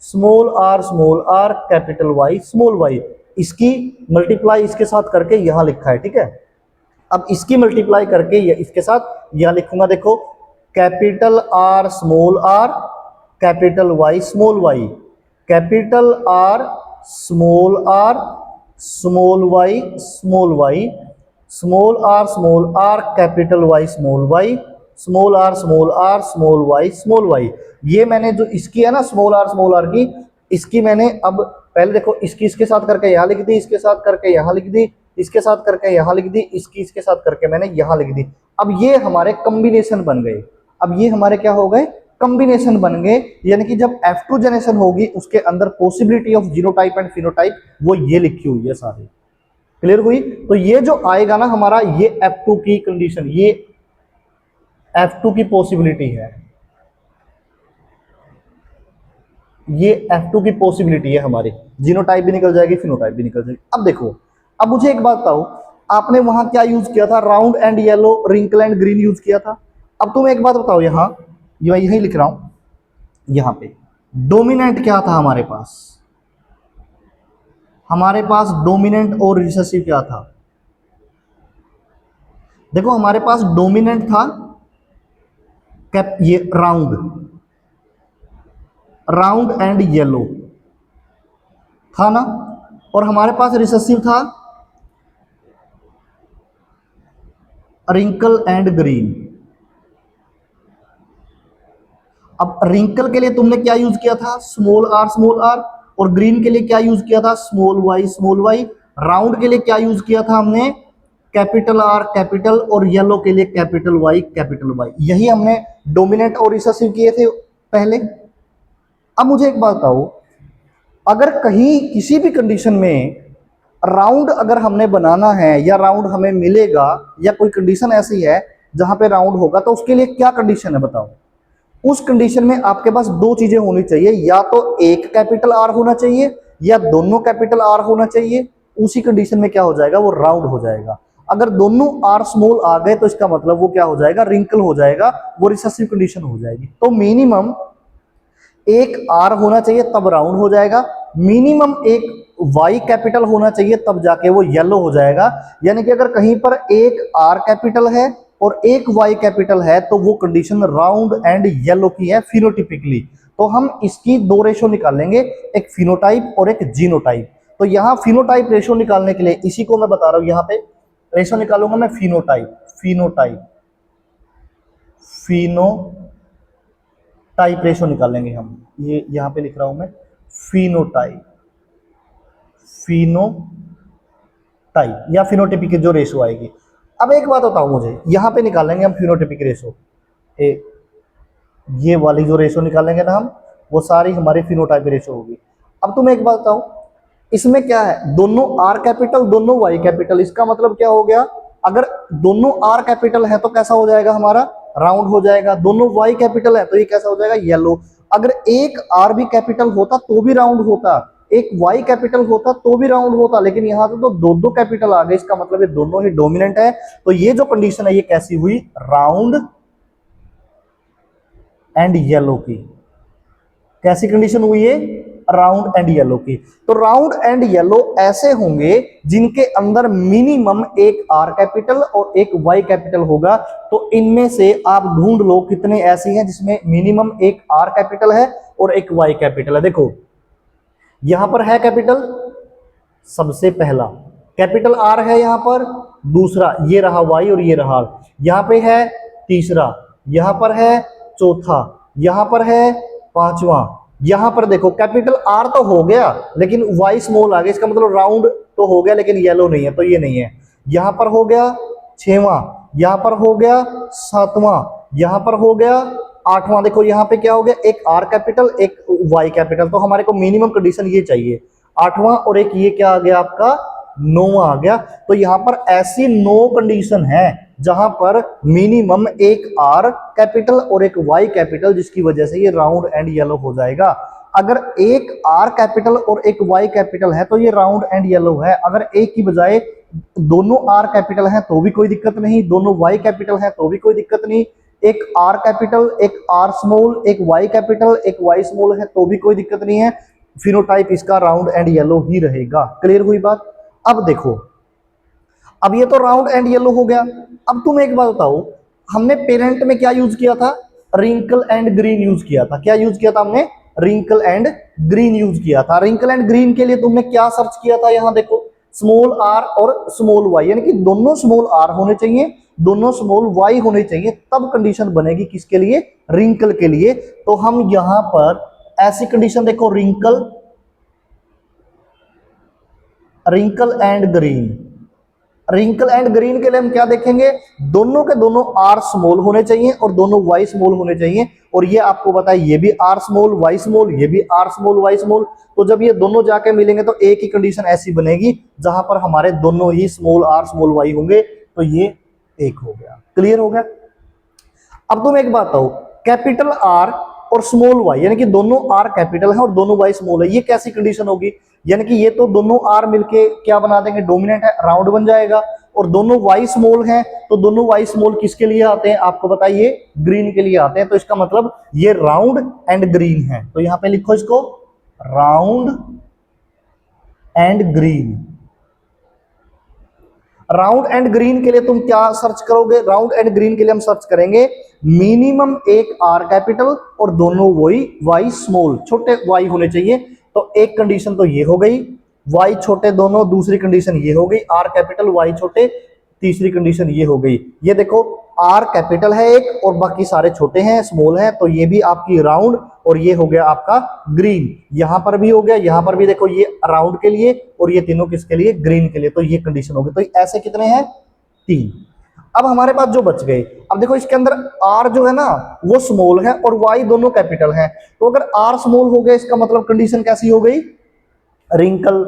small R capital Y small Y. इसकी मल्टीप्लाई इसके साथ करके यहां लिखा है, ठीक है। अब इसकी मल्टीप्लाई करके इसके साथ यहां लिखूंगा, देखो capital R capital Y small Y, capital R small Y small Y, small R capital Y small Y, small R small Y. ये मैंने जो इसकी है ना स्मॉल आर की, इसकी मैंने अब पहले देखो इसकी इसके साथ करके यहां लिख दी, इसके साथ करके यहां लिख दी, इसके साथ करके यहां लिख दी, इसकी इसके साथ करके मैंने यहां लिख दी। अब ये हमारे कॉम्बिनेशन बन गए, अब ये हमारे क्या हो गए, कॉम्बिनेशन बन गए। यानी कि जब F2 जनरेशन होगी उसके अंदर possibility of genotype and phenotype वो ये लिखी हुई है सारी, क्लियर हुई। तो ये जो आएगा ना हमारा, ये F2 की कंडीशन, ये F2 की पॉसिबिलिटी है, ये F2 की पॉसिबिलिटी है हमारी, जीनोटाइप भी निकल जाएगी फिनोटाइप भी निकल जाएगी। अब देखो, अब मुझे एक बात बताओ, आपने वहां क्या यूज किया था, round and yellow, wrinkle and green use किया था। अब तुम एक बात बताओ, यहां यही लिख रहा हूं, यहां पे डोमिनेंट क्या था हमारे पास डोमिनेंट और रिसेसिव क्या था। देखो हमारे पास डोमिनेंट था ये राउंड एंड येलो था ना, और हमारे पास रिसेसिव था रिंकल एंड ग्रीन। अब रिंकल के लिए तुमने क्या यूज किया था, स्मॉल आर, और ग्रीन के लिए क्या यूज किया था, स्मॉल वाई। राउंड के लिए क्या यूज किया था हमने, कैपिटल आर कैपिटल, और येलो के लिए कैपिटल वाई। यही हमने डोमिनेंट और रिसेसिव किए थे पहले। अब मुझे एक बात बताओ, अगर कहीं किसी भी कंडीशन में राउंड अगर हमने बनाना है या राउंड हमें मिलेगा, या कोई कंडीशन ऐसी है जहां पे राउंड होगा, तो उसके लिए क्या कंडीशन है बताओ। उस कंडीशन में आपके पास दो चीजें होनी चाहिए, या तो एक कैपिटल आर होना चाहिए या दोनों कैपिटल आर होना चाहिए। उसी कंडीशन में क्या हो जाएगा, वो राउंड हो जाएगा। अगर दोनों आर स्मॉल आ गए तो इसका मतलब वो क्या हो जाएगा, रिंकल हो जाएगा, वो रिसेसिव कंडीशन हो जाएगी। तो मिनिमम एक आर होना चाहिए तब राउंड हो जाएगा, मिनिमम एक वाई कैपिटल होना चाहिए तब जाके वो येलो हो जाएगा। यानी कि अगर कहीं पर एक आर कैपिटल है और एक वाई कैपिटल है तो वो कंडीशन राउंड एंड येलो की है फिनोटिपिकली। तो हम इसकी दो रेशो निकालेंगे, एक फिनोटाइप और एक जीनोटाइप। तो यहाँ फिनोटाइप रेशो निकालने के लिए इसी को मैं बता रहा हूं, यहाँ पे रेशो निकालूंगा मैं फिनोटाइप रेशो निकालेंगे हम। ये यहाँ पे लिख रहा हूं मैं फिनोटाइप या फिनोटिपिक की जो रेशो आएगी। अब एक बात बताओ मुझे, यहां पे निकालेंगे हम फिनोटिपिक रेशो, ये वाली जो रेशो निकालेंगे ना हम, वो सारी हमारी फिनोटाइप रेशो होगी। अब तुम एक बात बताओ, इसमें क्या है, दोनों आर कैपिटल दोनों वाई कैपिटल, इसका मतलब क्या हो गया, अगर दोनों आर कैपिटल है तो कैसा हो जाएगा हमारा, राउंड हो जाएगा। दोनों वाई कैपिटल है तो ये कैसा हो जाएगा, येलो। अगर एक आर भी कैपिटल होता तो भी राउंड होता, एक वाई कैपिटल होता तो भी राउंड होता, लेकिन यहां तो दो दो कैपिटल आ गए, इसका मतलब ये दोनों ही डोमिनेंट है। तो ये जो कंडीशन है ये कैसी हुई, राउंड एंड येलो की। कैसी कंडीशन हुई है, राउंड एंड येलो की। तो राउंड एंड येलो ऐसे होंगे जिनके अंदर मिनिमम एक आर कैपिटल और एक वाई कैपिटल होगा। तो इनमें से आप ढूंढ लो कितने ऐसी हैं जिसमें मिनिमम एक आर कैपिटल है और एक वाई कैपिटल है। देखो यहां पर है कैपिटल सबसे पहला कैपिटल आर है यहां पर, दूसरा ये रहा वाई और ये रहा, यहां पे है तीसरा, यहां पर है चौथा, यहां पर है पांचवा, यहां पर देखो कैपिटल आर तो हो गया लेकिन वाई स्मॉल आ गया, इसका मतलब राउंड तो हो गया लेकिन येलो नहीं है, तो ये नहीं है। यहां पर हो गया छठवां, यहां पर हो गया सातवां, यहां पर हो गया आठवां। देखो यहां पे क्या हो गया, एक आर कैपिटल एक वाई कैपिटल, तो हमारे को मिनिमम कंडीशन ये चाहिए, आठवां और एक ये क्या आ गया आपका नौवां आ गया। तो यहां पर ऐसी 9 कंडीशन है जहां पर मिनिमम एक आर कैपिटल और एक वाई कैपिटल, जिसकी वजह से ये राउंड एंड येलो हो जाएगा। अगर एक आर कैपिटल और एक वाई कैपिटल है तो ये राउंड एंड येलो है। अगर एक की बजाय दोनों आर कैपिटल हैं तो भी कोई दिक्कत नहीं, दोनों वाई कैपिटल हैं तो भी कोई दिक्कत नहीं, एक आर कैपिटल एक आर स्मॉल एक वाई कैपिटल एक वाई स्मॉल है तो भी कोई दिक्कत नहीं है। फिनोटाइप इसका राउंड एंड येलो ही रहेगा। क्लियर हुई बात? अब देखो, अब ये तो राउंड एंड येलो हो गया। अब तुम एक बात बताओ, हमने पेरेंट में क्या यूज किया था, रिंकल एंड ग्रीन यूज किया था। क्या यूज किया था हमने, रिंकल एंड ग्रीन यूज किया था। रिंकल एंड ग्रीन के लिए तुमने क्या सर्च किया था, यहां देखो स्मॉल आर और स्मॉल वाई, यानी कि दोनों स्मॉल आर होने चाहिए दोनों स्मॉल वाई होने चाहिए, तब कंडीशन बनेगी किसके लिए, रिंकल के लिए। तो हम यहां पर ऐसी कंडीशन देखो, wrinkle wrinkle and green, wrinkle and green के लिए हम क्या देखेंगे, दोनों के दोनों आर स्मॉल होने चाहिए और दोनों वाई स्मॉल होने चाहिए। और ये आपको पता है ये भी आर स्मॉल वाई स्मॉल, ये भी आर स्मॉल वाई स्मॉल। तो जब ये दोनों जाके मिलेंगे तो एक ही कंडीशन ऐसी बनेगी जहां पर हमारे दोनों ही स्मॉल आर स्मॉल वाई होंगे, तो ये एक हो गया। क्लियर हो गया? अब तुम एक बात बताओ, कैपिटल आर और स्मॉल वाई, यानी कि दोनों आर कैपिटल है और दोनों वाई स्मॉल है, ये कैसी कंडीशन होगी, यानी कि ये तो दोनों आर मिलके क्या बना देंगे, डोमिनेंट है, राउंड बन जाएगा। और दोनों वाई स्मॉल हैं तो दोनों वाई स्मॉल किसके लिए आते हैं, आपको बताइए, ग्रीन के लिए आते हैं। तो इसका मतलब ये राउंड एंड ग्रीन है। तो यहां पे लिखो इसको, round and green. Round and green के लिए तुम क्या सर्च करोगे, राउंड एंड ग्रीन के लिए हम सर्च करेंगे मिनिमम एक आर कैपिटल और दोनों वही वाई स्मॉल, छोटे वाई होने चाहिए। तो एक कंडीशन तो ये हो गई, वाई छोटे दोनों, दूसरी कंडीशन ये हो गई आर कैपिटल वाई छोटे, तीसरी कंडीशन ये हो गई। ये देखो आर कैपिटल है एक और बाकी सारे छोटे हैं स्मॉल हैं, तो ये भी आपकी राउंड और ये हो गया आपका ग्रीन। यहां पर भी हो गया, यहां पर भी देखो ये राउंड के लिए और ये तीनों किसके लिए, ग्रीन के लिए। तो ये कंडीशन हो गई। तो ऐसे कितने हैं, 3। अब हमारे पास जो बच गए, अब देखो इसके अंदर आर जो है ना वो स्मॉल है और वाई दोनों कैपिटल है। तो अगर आर स्मॉल हो गया इसका मतलब कंडीशन कैसी हो गई, रिंकल।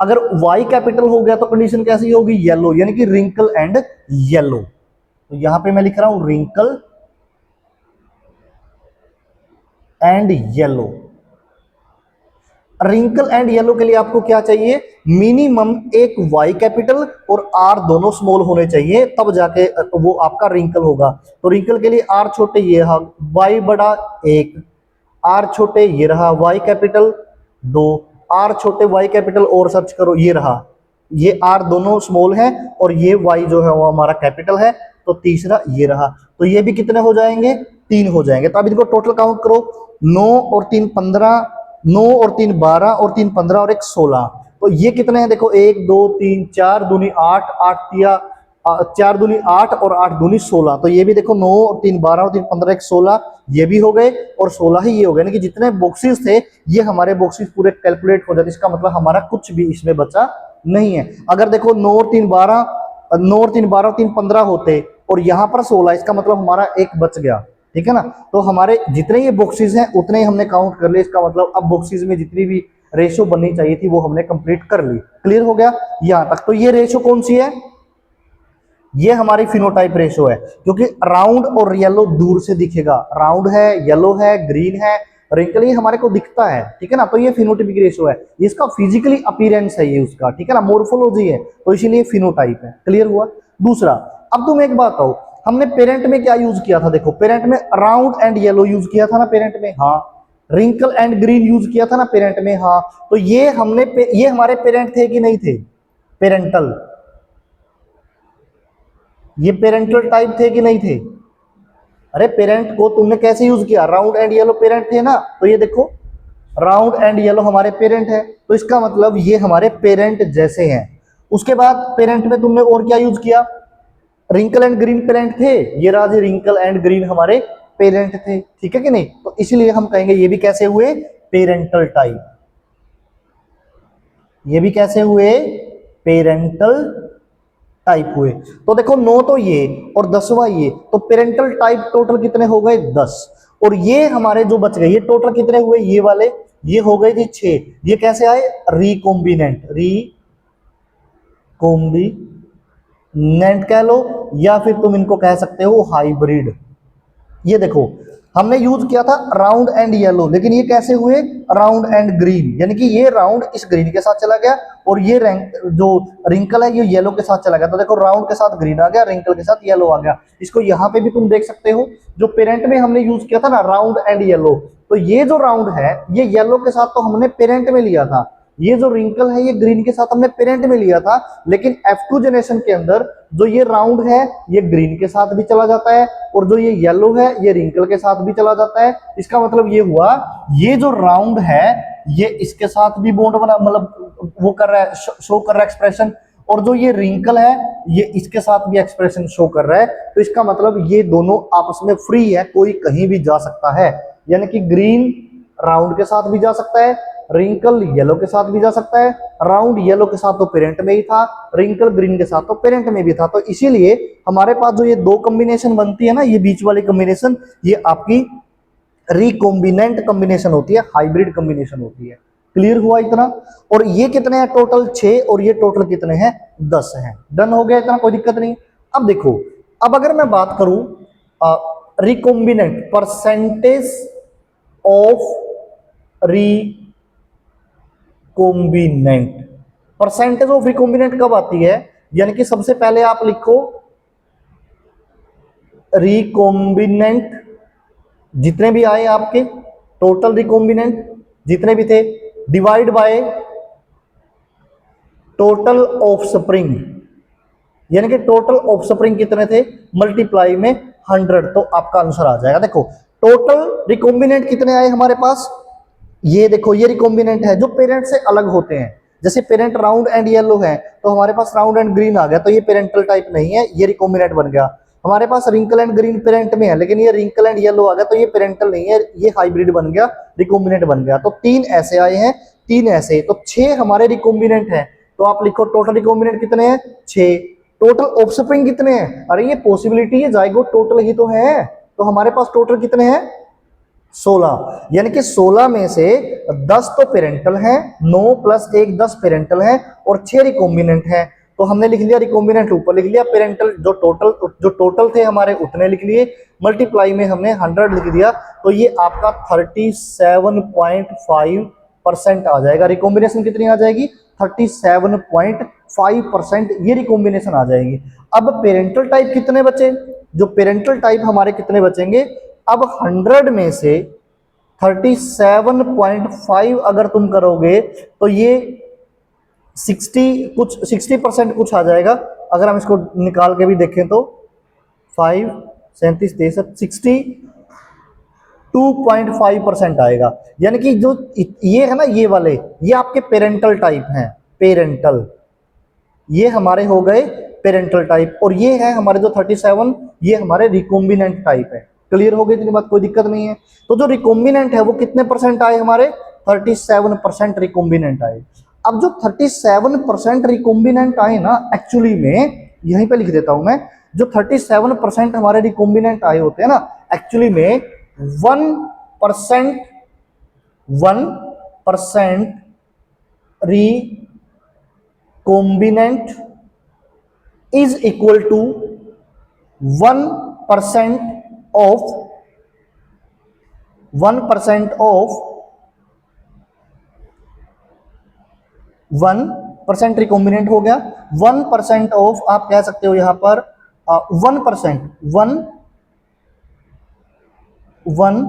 अगर वाई कैपिटल हो गया तो कंडीशन कैसी होगी, येलो, यानी कि रिंकल एंड येलो। तो यहां पे मैं लिख रहा हूं wrinkle and yellow. Wrinkle and yellow के लिए आपको क्या चाहिए, मिनिमम एक वाई कैपिटल और आर दोनों स्मॉल होने चाहिए, तब जाके वो आपका रिंकल होगा। तो रिंकल के लिए आर छोटे ये रहा, वाई बड़ा 1, आर छोटे ये रहा, वाई कैपिटल 2, आर छोटे वाई कैपिटल और सर्च करो ये रहा, ये आर दोनों स्मॉल है और ये वाई जो है वो हमारा कैपिटल है। तो तीसरा ये रहा, तो ये भी कितने हो जाएंगे, 3 हो जाएंगे। तो अब इनको टोटल काउंट करो, 9 और 3 15, 9 और 3 12 और 3 15 और 1 16। तो ये कितने हैं देखो, 1 2 3 4 दूनी 8, 8 तिया 4 दूनी 8 और 8 दूनी 16। तो ये भी देखो 9 और 3 12 और 3 15 1 16, ये भी हो गए और 16 ही ये हो गए, यानी कि जितने बॉक्सेस थे ये हमारे बॉक्सेस पूरे कैलकुलेट हो जाते। इसका मतलब हमारा कुछ भी इसमें बचा नहीं है। अगर देखो 9 और 3 12, 9 और 3 12 और 3 15 होते और यहां पर 16, इसका मतलब हमारा एक बच गया, ठीक है ना। तो हमारे जितने ये बॉक्सेस हैं उतने ही हमने काउंट कर लिए। इसका मतलब अब बॉक्सेस में जितनी भी रेशो बननी चाहिए थी वो हमने कंप्लीट कर ली। क्लियर हो गया यहां तक? तो ये रेशो कौन सी है, ये हमारी फिनोटाइप रेशो है, क्योंकि राउंड और येलो दूर से दिखेगा, राउंड है, येलो है, ग्रीन है, रिंकल ये हमारे को दिखता है, ठीक है ना। तो ये फिनोटाइपिक रेशो है, इसका फिजिकली अपीयरेंस है ये उसका, ठीक है ना, मोर्फोलॉजी है, तो इसीलिए फिनोटाइप है। क्लियर हुआ? दूसरा, अब तुम एक बात कहो, हमने पेरेंट में क्या यूज किया था, देखो पेरेंट में राउंड एंड येलो यूज किया था ना पेरेंट में, हाँ। रिंकल एंड ग्रीन यूज किया था ना पेरेंट में, हाँ। तो ये ये हमारे पेरेंट थे कि नहीं थे, पेरेंटल, ये पेरेंटल टाइप थे कि नहीं थे? अरे पेरेंट को तुमने कैसे यूज किया, राउंड एंड येलो पेरेंट थे ना। तो ये देखो राउंड एंड येलो हमारे पेरेंट है, तो इसका मतलब ये हमारे पेरेंट जैसे हैं। उसके बाद पेरेंट में तुमने और क्या यूज किया, रिंकल एंड ग्रीन पेरेंट थे, ये राज रिंकल एंड ग्रीन हमारे पेरेंट थे, ठीक है कि नहीं। तो इसीलिए हम कहेंगे ये भी कैसे हुए, पेरेंटल टाइप। ये भी कैसे हुए, पेरेंटल टाइप हुए। तो देखो 9 तो ये और 10वां ये, तो पेरेंटल टाइप टोटल कितने हो गए 10। और ये हमारे जो बच गए ये टोटल कितने हुए, ये वाले ये हो गए जी 6। ये कैसे आए, रिकॉम्बिनेंट, रिकॉम्बिनेंट कह लो या फिर तुम इनको कह सकते हो हाइब्रिड। ये देखो हमने यूज किया था राउंड एंड येलो, लेकिन ये कैसे हुए, राउंड एंड ग्रीन, यानी कि ये राउंड इस ग्रीन के साथ चला गया और ये रैंक जो रिंकल है ये येलो के साथ चला गया। तो देखो राउंड के साथ ग्रीन आ गया, रिंकल के साथ येलो आ गया। इसको यहाँ पे भी तुम देख सकते हो, जो पेरेंट में हमने यूज किया था ना राउंड एंड येलो, तो ये जो राउंड है ये येलो के साथ तो हमने पेरेंट में लिया था, ये जो रिंकल है ये ग्रीन के साथ हमने पेरेंट में लिया था। लेकिन F2 जनरेशन के अंदर जो ये राउंड है ये ग्रीन के साथ भी चला जाता है और जो ये येलो है ये रिंकल के साथ भी चला जाता है। इसका मतलब ये हुआ ये जो राउंड है ये इसके साथ भी बॉन्ड बना, मतलब वो कर रहा है, शो कर रहा है एक्सप्रेशन, और जो ये रिंकल है ये इसके साथ भी एक्सप्रेशन शो कर रहा है। तो इसका मतलब ये दोनों आपस में फ्री है, कोई कहीं भी जा सकता है, यानी कि ग्रीन राउंड के साथ भी जा सकता है, रिंकल येलो के साथ भी जा सकता है। राउंड येलो के साथ तो पेरेंट में ही था, रिंकल ग्रीन के साथ तो पेरेंट में भी था। तो इसीलिए हमारे पास जो ये दो कॉम्बिनेशन बनती है ना, ये बीच वाली कॉम्बिनेशन ये आपकी रिकॉम्बिनेंट कॉम्बिनेशन होती है, हाइब्रिड कॉम्बिनेशन होती है। क्लियर हुआ इतना। और ये कितने हैं टोटल 6 और ये टोटल कितने हैं 10 हैं। डन हो गया इतना, कोई दिक्कत नहीं। अब देखो, अब अगर मैं बात करूं recombinant, percentage of recombinant, percentage of recombinant कब आती है, यानी कि सबसे पहले आप लिखो रिकॉम्बिनेंट जितने भी आए आपके, टोटल रिकॉम्बिनेंट जितने भी थे डिवाइड बाय टोटल ऑफस्प्रिंग, यानी कि टोटल ऑफस्प्रिंग कितने थे मल्टीप्लाई में 100, तो आपका आंसर आ जाएगा। देखो टोटल रिकॉम्बिनेंट कितने आए हमारे पास, ये देखो ये रिकॉम्बिनेंट है जो पेरेंट से अलग होते हैं। जैसे पेरेंट राउंड एंड येलो है तो हमारे पास राउंड एंड ग्रीन आ गया, तो ये पेरेंटल टाइप नहीं है, ये रिकॉम्बिनेंट बन गया। हमारे पास रिंकल एंड ग्रीन पेरेंट में है लेकिन ये रिंकल एंड येलो आ गया, तो ये पेरेंटल नहीं है, ये हाइब्रिड बन गया, रिकॉम्बिनेंट बन गया। तो 3 ऐसे आए हैं, 3 ऐसे, तो 6 हमारे रिकॉम्बिनेंट हैं। तो आप लिखो टोटल रिकॉम्बिनेंट कितने हैं 6। टोटल ऑफस्प्रिंग कितने हैं, अरे ये पॉसिबिलिटी है जाइगोट टोटल ही तो है, तो हमारे पास टोटल कितने हैं 16, यानी कि 16 में से 10 तो पेरेंटल हैं, 9 + 1 10 पेरेंटल हैं और 6 रिकॉम्बिनेंट हैं। तो हमने लिख लिया रिकॉम्बिनेंट ऊपर लिख लिया, पेरेंटल जो टोटल थे हमारे उतने लिख लिए, मल्टीप्लाई में हमने 100 लिख दिया। तो ये आपका 37.5% आ जाएगा। रिकॉम्बिनेशन कितनी आ जाएगी 37.5%, ये रिकॉम्बिनेशन आ जाएगी। अब पेरेंटल टाइप कितने बचे, जो पेरेंटल टाइप हमारे कितने बचेंगे, अब 100 में से 37.5 अगर तुम करोगे तो ये 60% कुछ आ जाएगा। अगर हम इसको निकाल के भी देखें तो 5 37 63 2.5% आएगा। यानी कि जो ये है ना ये वाले ये आपके पेरेंटल टाइप हैं, पेरेंटल ये हमारे हो गए पेरेंटल टाइप, और ये है हमारे जो 37 ये हमारे रिकॉम्बिनेंट टाइप है। क्लियर हो गई इतनी बात, कोई दिक्कत नहीं है। तो जो रिकॉम्बिनेंट है वो कितने परसेंट आए हमारे 37% रिकॉम्बिनेंट आए। अब जो 37% रिकॉम्बिनेंट आए ना, एक्चुअली में यहीं पे लिख देता हूं मैं, जो 37% हमारे रिकॉम्बिनेंट आए होते हैं ना, एक्चुअली में 1% recombinant is equal to 1% of 1% recombinant हो गया। 1% ऑफ आप कह सकते हो यहां पर 1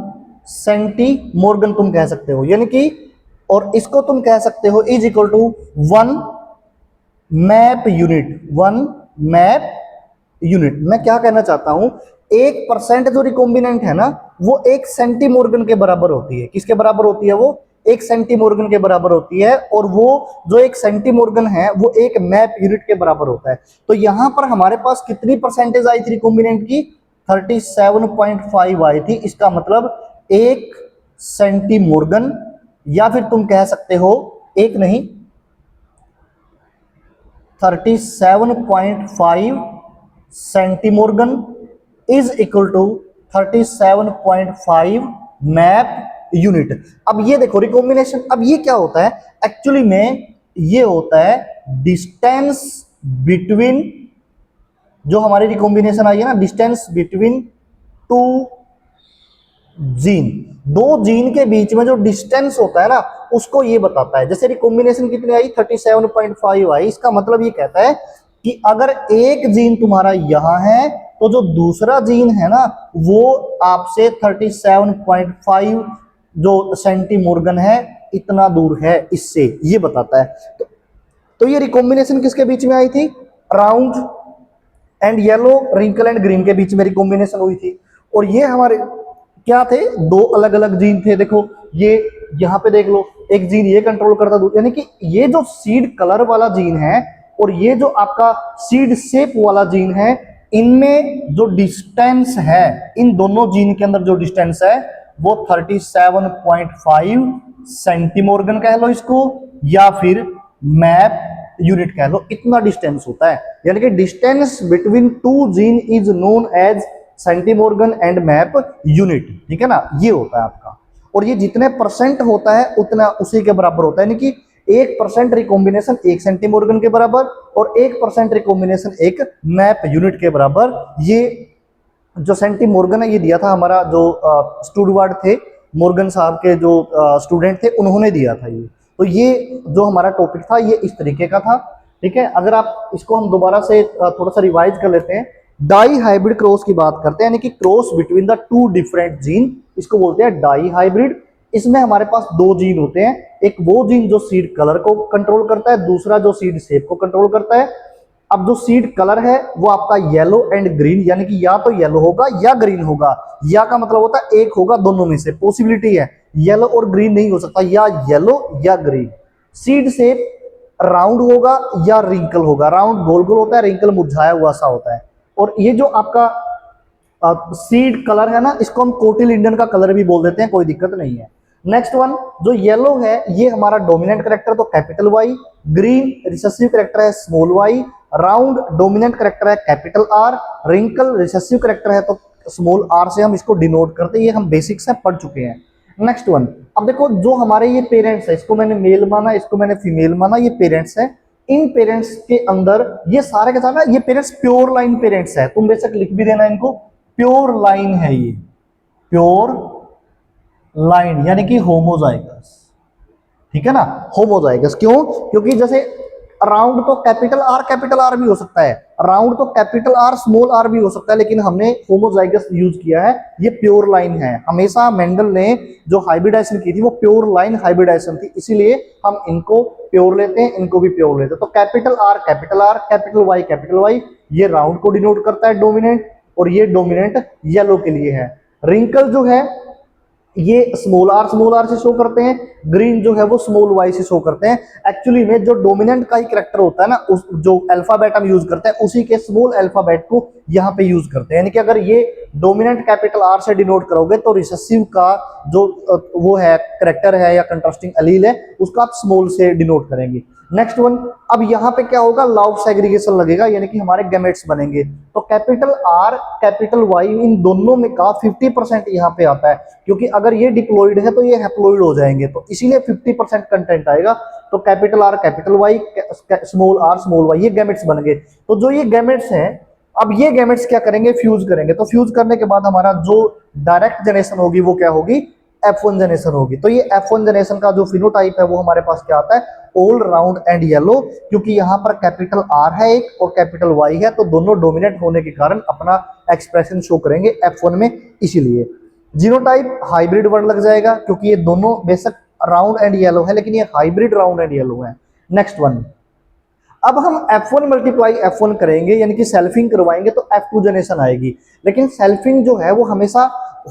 सेंटीमोर्गन तुम कह सकते हो, यानी कि और इसको तुम कह सकते हो is equal to 1 map unit. 1 map unit, मैं क्या कहना चाहता हूं, 1% जो रिकॉम्बिनेंट है ना वो 1 सेंटीमोर्गन के बराबर होती है। किसके बराबर होती है वो 1 सेंटीमोर्गन के बराबर होती है, और वो जो 1 सेंटीमोर्गन है वो 1 मैप यूनिट के बराबर होता है। तो यहां पर हमारे पास कितनी परसेंटेज आई थी रिकॉम्बिनेंट की? 37.5 आई थी। इसका मतलब 1 सेंटीमोर्गन, या फिर तुम कह सकते हो एक नहीं, 37.5 centimorgan is equal to 37.5 map unit. अब ये देखो रिकॉम्बिनेशन, अब ये क्या होता है एक्चुअली में? ये होता है डिस्टेंस बिटवीन, जो हमारी रिकॉम्बिनेशन आई है ना, डिस्टेंस बिटवीन टू जीन, दो जीन के बीच में जो डिस्टेंस होता है ना, उसको ये बताता है। जैसे रिकॉम्बिनेशन कितनी आई? 37.5 आई। इसका मतलब ये कहता है कि अगर एक जीन तुम्हारा यहां है तो जो दूसरा जीन है ना, वो आपसे 37.5 जो सेंटीमोर्गन है इतना दूर है, इससे ये बताता है। तो ये रिकॉम्बिनेशन किसके बीच में आई थी? Round and yellow, wrinkle and green के बीच में रिकॉम्बिनेशन हुई थी। और ये हमारे क्या थे? दो अलग अलग जीन थे। देखो ये यहां पे देख लो, एक जीन ये कंट्रोल करता, यानी कि ये जो सीड कलर वाला जीन है और ये जो आपका सीड शेप वाला जीन है, इनमें जो डिस्टेंस है, इन दोनों जीन के अंदर जो डिस्टेंस है वो 37.5 सेंटीमोर्गन कह लो इसको, या फिर मैप यूनिट कह लो, इतना डिस्टेंस होता है। यानी कि distance between two gene is known as centimorgan and map unit. ठीक है ना, ये होता है आपका। और ये जितने परसेंट होता है उतना उसी के बराबर होता है, यानी कि 1% रिकॉम्बिनेशन 1 सेंटीमोर्गन के बराबर और 1% रिकॉम्बिनेशन 1 मैप यूनिट के बराबर। ये जो सेंटीमोर्गन है ये दिया था हमारा जो स्टूडवर्ड थे, मॉर्गन साहब के जो स्टूडेंट थे, उन्होंने दिया था ये। तो ये जो हमारा टॉपिक था ये इस तरीके का था। ठीक है, अगर आप इसको हम दोबारा से थोड़ा सा रिवाइज कर लेते हैं। डाई हाइब्रिड क्रॉस की बात करते हैं, यानी कि cross between the two different gene, इसको बोलते हैं डाई हाइब्रिड। इसमें हमारे पास दो जीन होते हैं, एक वो जीन जो सीड कलर को कंट्रोल करता है, दूसरा जो सीड शेप को कंट्रोल करता है। अब जो सीड कलर है वो आपका येलो एंड ग्रीन, यानी कि या तो येलो होगा या ग्रीन होगा। या का मतलब होता है एक होगा, दोनों में से पॉसिबिलिटी है, येलो और ग्रीन नहीं हो सकता, या येलो या ग्रीन। सीड शेप राउंड होगा या रिंकल होगा। राउंड गोल गोल होता है, रिंकल मुरझाया हुआ सा होता है। और ये जो आपका सीड कलर है ना, इसको हम कोटिल इंडियन का कलर भी बोल देते हैं, कोई दिक्कत नहीं है। नेक्स्ट वन जो येलो है ये हमारा डोमिनेंट करेक्टर, तो capital Y. Green recessive character है small Y. Round dominant character है capital R. Wrinkle recessive character है तो स्मॉल आर से हम इसको डिनोट करते हैं। ये हम बेसिक्स में पढ़ चुके हैं। नेक्स्ट वन, अब देखो जो हमारे ये पेरेंट्स है, इसको मैंने मेल माना, इसको मैंने फीमेल माना, ये पेरेंट्स है। इन पेरेंट्स के अंदर ये सारे के सारे ना, ये पेरेंट्स प्योर लाइन पेरेंट्स है, तुम बेशक लिख भी देना इनको, प्योर लाइन है ये, प्योर लाइन यानी कि होमोजाइगस। ठीक है ना, होमोजाइगस क्यों? क्योंकि जैसे राउंड तो कैपिटल आर भी हो सकता है, राउंड तो कैपिटल आर स्मॉल आर भी हो सकता है, लेकिन हमने होमोजाइगस यूज किया है। ये प्योर लाइन है। हमेशा मेंडल ने जो हाइब्रिडाइजेशन की थी वो प्योर लाइन हाइब्रिडाइजेशन थी, इसीलिए हम इनको प्योर लेते हैं, इनको भी प्योर लेते हैं। तो कैपिटल आर, कैपिटल वाई, ये राउंड को डिनोट करता है डोमिनेंट, और ये डोमिनेंट येलो के लिए है। रिंकल जो है ये स्मॉल आर से शो करते हैं। ग्रीन जो है वो स्मॉल वाई से शो करते हैं। एक्चुअली में जो डोमिनेंट का ही करेक्टर होता है ना, उस जो अल्फाबेट हम यूज करते हैं उसी के स्मॉल अल्फाबेट को यहाँ पे यूज करते हैं। यानी कि अगर ये डोमिनेंट कैपिटल आर से डिनोट करोगे तो रिसेसिव का जो वो है करेक्टर है या कंट्रास्टिंग एलील है, उसको आप स्मॉल से डिनोट करेंगे। नेक्स्ट वन, अब यहाँ पे क्या होगा? लॉ ऑफ सेग्रीगेशन लगेगा, यानी कि हमारे गैमेट्स बनेंगे। तो कैपिटल आर कैपिटल वाई इन दोनों में का 50% यहाँ पे आता है, क्योंकि अगर ये डिप्लॉइड है तो ये हैप्लॉइड हो जाएंगे, तो इसीलिए 50% कंटेंट आएगा। तो capital R capital Y, small R small Y, ये गैमेट्स बन गए। तो जो ये गैमेट्स हैं, अब ये गैमेट्स क्या करेंगे? फ्यूज करेंगे। तो फ्यूज करने के बाद हमारा जो डायरेक्ट जनरेशन होगी वो क्या होगी? F1 जनरेशन होगी। तो ये F1 जनरेशन का जो फिनोटाइप है वो हमारे पास क्या आता है? ऑल राउंड एंड येलो, क्योंकि यहाँ पर कैपिटल आर है एक और कैपिटल वाई है, तो दोनों डोमिनेंट होने के कारण अपना एक्सप्रेशन शो करेंगे F1 में, इसीलिए। जीनोटाइप हाइब्रिड वर्ड लग जाएगा, क्योंकि ये दोनों बेशक राउंड एंड येलो है, लेकिन ये हाइब्रिड राउंड एंड येलो है। नेक्स्ट वन, अब हम F1 मल्टीप्लाई F1 करेंगे यानी कि सेल्फिंग करवाएंगे तो F2 जनरेशन आएगी। लेकिन सेल्फिंग जो है वो हमेशा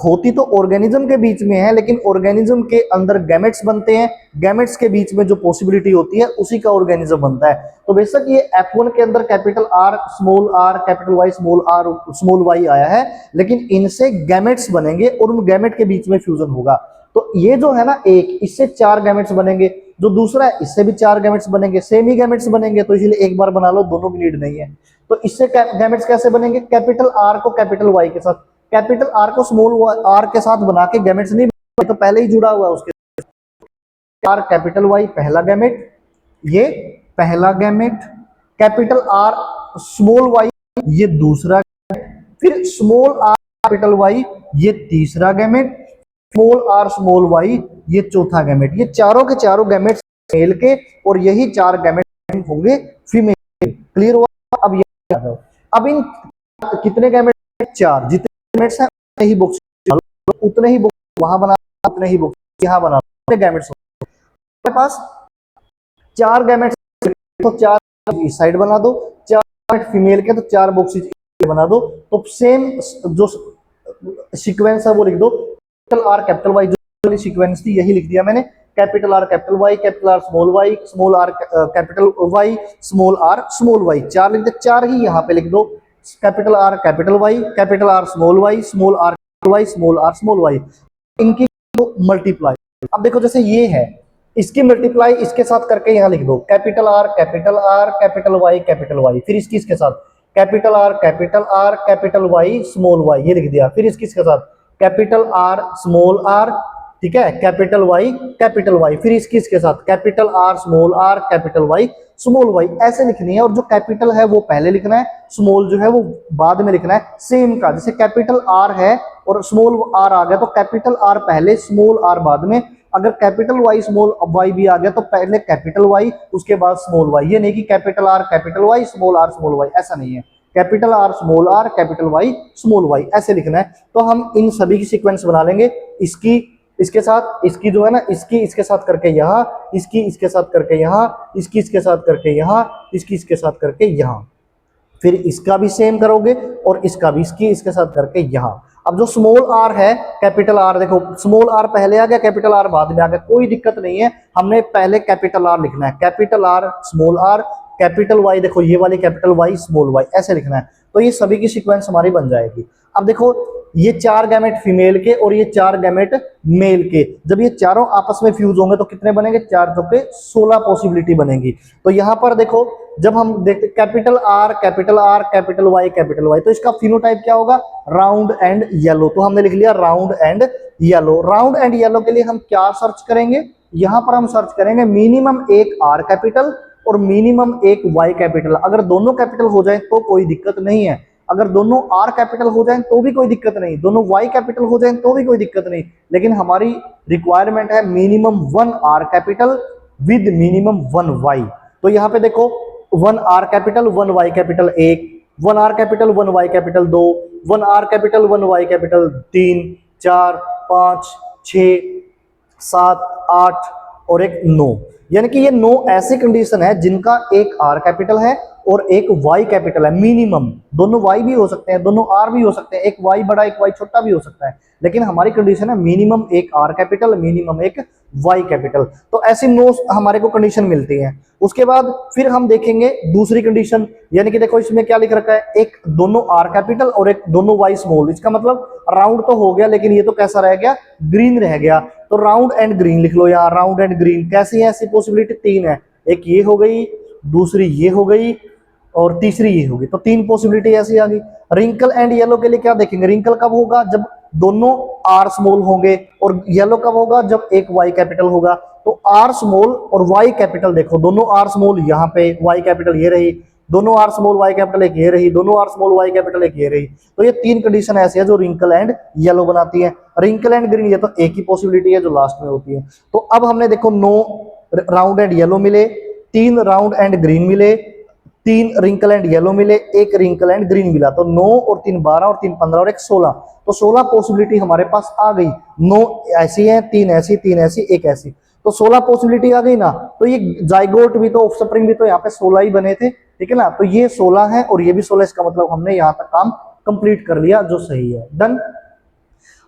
होती तो ऑर्गेनिज्म के बीच में है, लेकिन ऑर्गेनिज्म के अंदर गैमेट्स बनते हैं, गैमेट्स के बीच में जो पॉसिबिलिटी होती है उसी का ऑर्गेनिज्म बनता है। तो बेशक ये F1 के अंदर capital R small r capital Y small r small y आया है, लेकिन इनसे गैमेट्स बनेंगे और उन गैमेट के बीच में फ्यूजन होगा। तो ये जो है ना एक, इससे 4 गैमेट्स बनेंगे, जो दूसरा है इससे भी 4 गैमेट्स बनेंगे, सेम ही गैमेट्स बनेंगे, तो इसलिए एक बार बना लो, दोनों की नीड नहीं है। तो इससे गैमेट्स कैसे बनेंगे, कैपिटल R को कैपिटल Y के साथ, कैपिटल R को स्मॉल r के साथ बना के गैमेट्स नहीं बने, तो पहले ही जुड़ा हुआ है उसके। R कैपिटल Y पहला गैमेट, ये पहला gamete, capital R small y ये दूसरा, फिर स्मॉल r कैपिटल Y ये तीसरा gamete, small r small y ये चौथा गैमेट। ये चारों के चारों गैमेट मेल के, और यही 4 गैमेट होंगे फीमेल। क्लियर हुआ? अब ये अब इन कितने गैमेट, 4, जितने गैमेट्स हैं उतने ही बॉक्स, उतने ही बॉक्स वहां बना, उतने ही बॉक्स यहां बना, उतने गैमेट्स हमारे पास 4 गैमेट्स, तो 4 इस साइड बना दो, 4 गैमेट फीमेल के तो 4 बॉक्सेस बना दो। तो सेम जो सीक्वेंस है वो लिख दो, कैपिटल R कैपिटल Y जो सीक्वेंस थी यही लिख दिया मैंने, capital R capital Y, capital R small y, small r capital Y, small r small y, 4 लिख दे, 4 ही यहाँ पे लिख दो, capital R capital Y, capital R small y, small r capital Y, small r small y, इनकी multiply. अब देखो जैसे ये है, इसकी मल्टीप्लाई इसके साथ करके यहाँ लिख दो, capital R capital R capital Y capital Y, फिर इसकी इसके साथ capital R capital Y small y, ये लिख दिया, फिर इसकी इसके साथ कैपिटल R स्मॉल r, ठीक है, कैपिटल Y, फिर इसकी इसके साथ capital R small r capital Y small y, ऐसे लिखनी है। और जो कैपिटल है वो पहले लिखना है, स्मॉल जो है वो बाद में लिखना है, सेम का। जैसे कैपिटल R है और स्मॉल r आ गया तो कैपिटल R पहले स्मॉल r बाद में, अगर कैपिटल Y स्मॉल y भी आ गया तो पहले कैपिटल Y उसके बाद स्मॉल y। ये नहीं कि capital R capital Y small r small y, ऐसा नहीं है, capital R small r capital Y small y, ऐसे लिखना है। तो हम इन सभी की सीक्वेंस बना लेंगे, इसकी इसके साथ, इसकी जो है ना, इसकी इसके साथ करके यहाँ, इसकी इसके साथ करके यहाँ, इसकी इसके साथ करके यहाँ, इसकी इसके साथ करके यहाँ, फिर इसका भी सेम करोगे और इसका भी इसकी इसके साथ करके यहाँ। अब जो स्मॉल r है, कैपिटल R, देखो स्मॉल r पहले आ गया, कैपिटल R बाद में आ गया, कोई दिक्कत नहीं है, हमने पहले कैपिटल R लिखना है, capital R small r capital Y, देखो ये वाली कैपिटल Y स्मॉल y, ऐसे लिखना है। तो ये सभी की सीक्वेंस हमारी बन जाएगी। अब देखो ये 4 गैमेट फीमेल के और ये 4 गैमेट मेल के, जब ये चारों आपस में फ्यूज होंगे तो कितने बनेंगे, 4 चौके 16 पॉसिबिलिटी बनेगी। तो यहाँ पर देखो जब हम देखते capital R capital Y capital Y, तो इसका फिनोटाइप क्या होगा, राउंड एंड येलो। तो हमने लिख लिया round and yellow. Round and yellow के लिए हम क्या सर्च करेंगे, यहाँ पर हम सर्च करेंगे मिनिमम एक R कैपिटल और मिनिमम एक Y कैपिटल। अगर दोनों कैपिटल हो जाए तो कोई दिक्कत नहीं है, अगर दोनों R कैपिटल हो जाएं तो भी कोई दिक्कत नहीं, दोनों Y कैपिटल हो जाएं तो भी कोई दिक्कत नहीं, लेकिन हमारी रिक्वायरमेंट है minimum 1 R capital with minimum 1 Y। तो यहाँ पे देखो 1 R capital 1 Y capital 1, 1 R capital 1 Y capital 2, 1 R capital 1 Y capital 3, 4, 5, 6, 7, 8 और एक 9। यानी कि ये 9 ऐसी कंडीशन है जिनका एक R कैपिटल है और एक Y कैपिटल है मिनिमम। दोनों Y भी हो सकते हैं, दोनों R भी हो सकते हैं, एक Y बड़ा एक Y छोटा भी हो सकता है, लेकिन हमारी कंडीशन है मिनिमम एक R कैपिटल मिनिमम एक Y कैपिटल। तो ऐसी 9 हमारे को कंडीशन मिलती है। उसके बाद फिर हम देखेंगे दूसरी कंडीशन, यानी कि देखो इसमें क्या लिख रखा है, एक दोनों R कैपिटल और एक दोनों Y स्मॉल। इसका मतलब राउंड तो हो गया, लेकिन ये तो कैसा रह गया, ग्रीन रह गया। तो राउंड एंड ग्रीन लिख लो यहाँ, राउंड एंड ग्रीन। कैसी है, ऐसी पॉसिबिलिटी 3 है, एक ये हो गई, दूसरी ये हो गई और तीसरी ये होगी। तो 3 पॉसिबिलिटी ऐसी आ गई। रिंकल एंड येलो के लिए क्या देखेंगे, रिंकल कब होगा, जब दोनों R स्मॉल होंगे, और येलो कब होगा, जब एक Y कैपिटल होगा। तो R स्मॉल और Y कैपिटल, देखो दोनों R स्मॉल यहाँ पे, Y कैपिटल ये रही, दोनों R स्मॉल Y कैपिटल एक ये रही, दोनों R स्मॉल Y कैपिटल एक ये रही। तो ये 3 कंडीशन ऐसी है जो रिंकल एंड येलो बनाती है। रिंकल एंड ग्रीन ये तो एक ही पॉसिबिलिटी है जो लास्ट में होती है। तो अब हमने देखो 9 राउंड एंड येलो मिले, 3 राउंड एंड ग्रीन मिले, 3 रिंकल एंड येलो मिले, 1 रिंकल एंड ग्रीन मिला। तो 9 और 3 12 और 3 15 और 1 16। तो 16 पॉसिबिलिटी हमारे पास आ गई। 9 ऐसी है, 3 ऐसी, 3 ऐसी, 1 ऐसी। तो 16 पॉसिबिलिटी आ गई ना। तो ये जाइगोट भी तो ऑफस्प्रिंग भी तो यहाँ पे 16 ही बने थे, ठीक है ना। तो ये 16 है और ये भी 16, इसका मतलब हमने यहाँ तक काम कंप्लीट कर लिया, जो सही है। डन।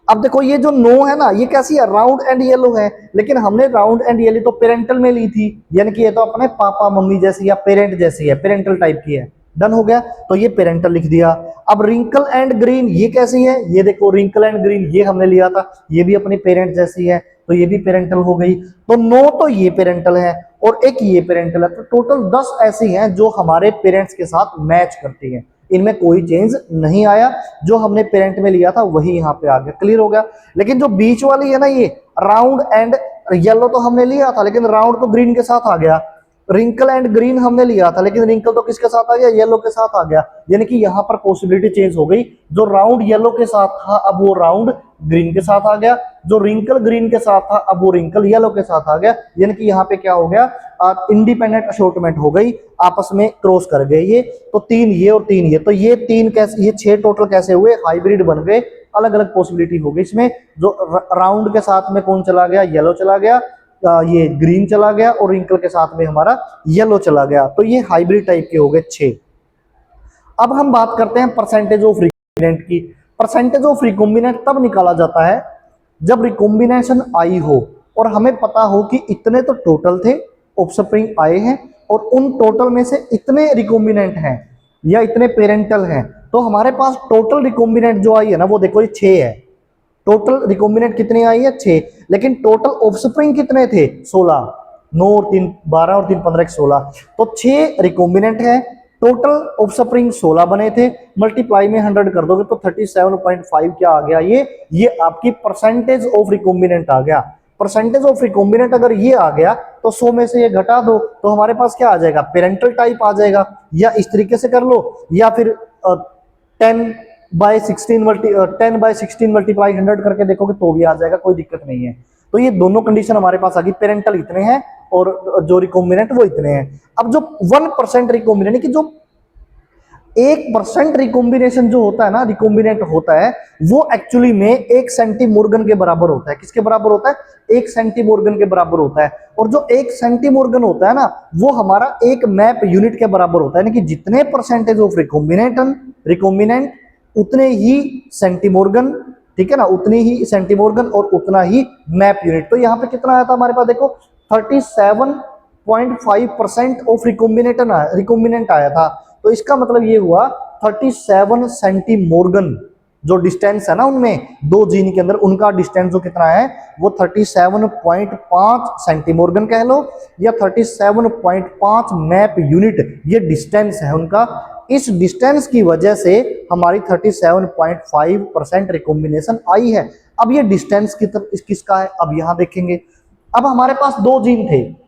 अब देखो ये जो नो है ना, ये कैसी है, राउंड एंड येलो है, लेकिन हमने राउंड एंड येलो तो पेरेंटल में ली थी, यानी कि ये तो अपने पापा मम्मी जैसी या पेरेंट जैसी है, पेरेंटल टाइप की है। डन हो गया, तो ये पेरेंटल लिख दिया। अब रिंकल एंड ग्रीन ये कैसी है, ये देखो रिंकल एंड ग्रीन ये हमने लिया था, ये भी अपनी पेरेंट जैसी है, तो ये भी पेरेंटल हो गई। तो नो तो ये पेरेंटल है और एक ये पेरेंटल है, तो टोटल 10 ऐसी हैं जो हमारे पेरेंट्स के साथ मैच करती हैं। इनमें कोई चेंज नहीं आया, जो हमने पेरेंट में लिया था वही यहाँ पे आ गया। क्लियर हो गया। लेकिन जो बीच वाली है ना, ये राउंड एंड येलो तो हमने लिया था, लेकिन राउंड तो ग्रीन के साथ आ गया। रिंकल एंड ग्रीन हमने लिया था, लेकिन रिंकल तो किसके साथ आ गया, येलो के साथ आ गया। यानी कि यहाँ पर पॉसिबिलिटी चेंज हो गई, जो राउंड येलो के साथ था अब वो राउंड ग्रीन के साथ आ गया, जो रिंकल ग्रीन के साथ था अब वो रिंकल येलो के साथ आ गया। यानी कि यहाँ पे क्या हो गया, इंडिपेंडेंट अशॉर्टमेंट हो गई, आपस में क्रॉस कर गए ये। तो 3 ये और 3 ये, तो ये 3 कैसे, ये 6 टोटल कैसे हुए, हाइब्रिड बन गए, अलग अलग पॉसिबिलिटी हो गई इसमें। जो राउंड के साथ में कौन चला गया, येलो चला गया, ये ग्रीन चला गया, और रिंकल के साथ में हमारा येलो चला गया। तो ये हाइब्रिड टाइप के हो गए 6। अब हम बात करते हैं परसेंटेज ऑफ रिकॉम्बिनेंट की। परसेंटेज ऑफ रिकॉम्बिनेंट तब निकाला जाता है जब रिकॉम्बिनेशन आई हो और हमें पता हो कि इतने तो टोटल थे, ऑफस्प्रिंग आए हैं, और उन टोटल में से इतने रिकॉम्बिनेंट हैं या इतने पेरेंटल हैं। तो हमारे पास टोटल रिकॉम्बिनेंट जो आई है ना, वो देखो ये 6 है। टोटल रिकॉम्बिनेंट कितनी आई है, 6। लेकिन टोटल ऑफस्प्रिंग कितने थे, 16। 9 और 3 12 और 3 15 16, तो 6 रिकॉम्बिनेंट है, टोटल ऑफस्प्रिंग 16 बने थे। मल्टीप्लाई में 100 कर दोगे तो 37.5 क्या आ गया, ये आपकी परसेंटेज ऑफ रिकॉम्बिनेंट आ गया। परसेंटेज ऑफ रिकॉम्बिनेंट अगर ये आ गया तो 100 में से ये घटा दो, तो हमारे पास क्या आ जाएगा, पेरेंटल टाइप आ जाएगा। या इस तरीके से कर लो, या फिर 10/16 मल्टीप्लाई 100 करके देखोगे तो भी आ जाएगा, कोई दिक्कत नहीं है। तो ये दोनों कंडीशन हमारे पास आ गई, पेरेंटल इतने हैं और जो रिकॉम्बिनेंट वो इतने हैं। अब जो 1% रिकॉम्बिनेंट की जो 1% रिकॉम्बिनेशन जो होता है ना, रिकॉम्बिनेंट होता है, वो एक्चुअली में 1 सेंटीमोर्गन के बराबर होता है। किसके बराबर होता है, 1 सेंटीमोर्गन के बराबर होता है। और जो 1 सेंटीमोर्गन होता है ना, वो हमारा 1 मैप यूनिट के बराबर होता है। यानी कि जितने परसेंटेज ऑफ रिकॉम्बिनेंट उतने ही सेंटीमोर्गन, ठीक है ना, उतनी ही सेंटीमोर्गन और उतना ही मैप यूनिट। तो यहाँ पे कितना आया था हमारे पास, देखो 37.5% ऑफ रिकॉम्बिनेंट आया था। तो इसका मतलब ये हुआ 37 सेंटीमोर्गन, जो डिस्टेंस है ना उनमें, दो जीन के अंदर उनका डिस्टेंस जो कितना है, वो 37.5 सेंटीमोर्गन कह लो, या 37.5 मैप यूनिट, ये डिस्टेंस है उनका। इस डिस्टेंस की वजह से हमारी 37.5% रिकॉम्बिनेशन आई है। अब ये डिस्टेंस किसका है, अब यहां देखेंगे। अब हमारे पास 2 जीन थे,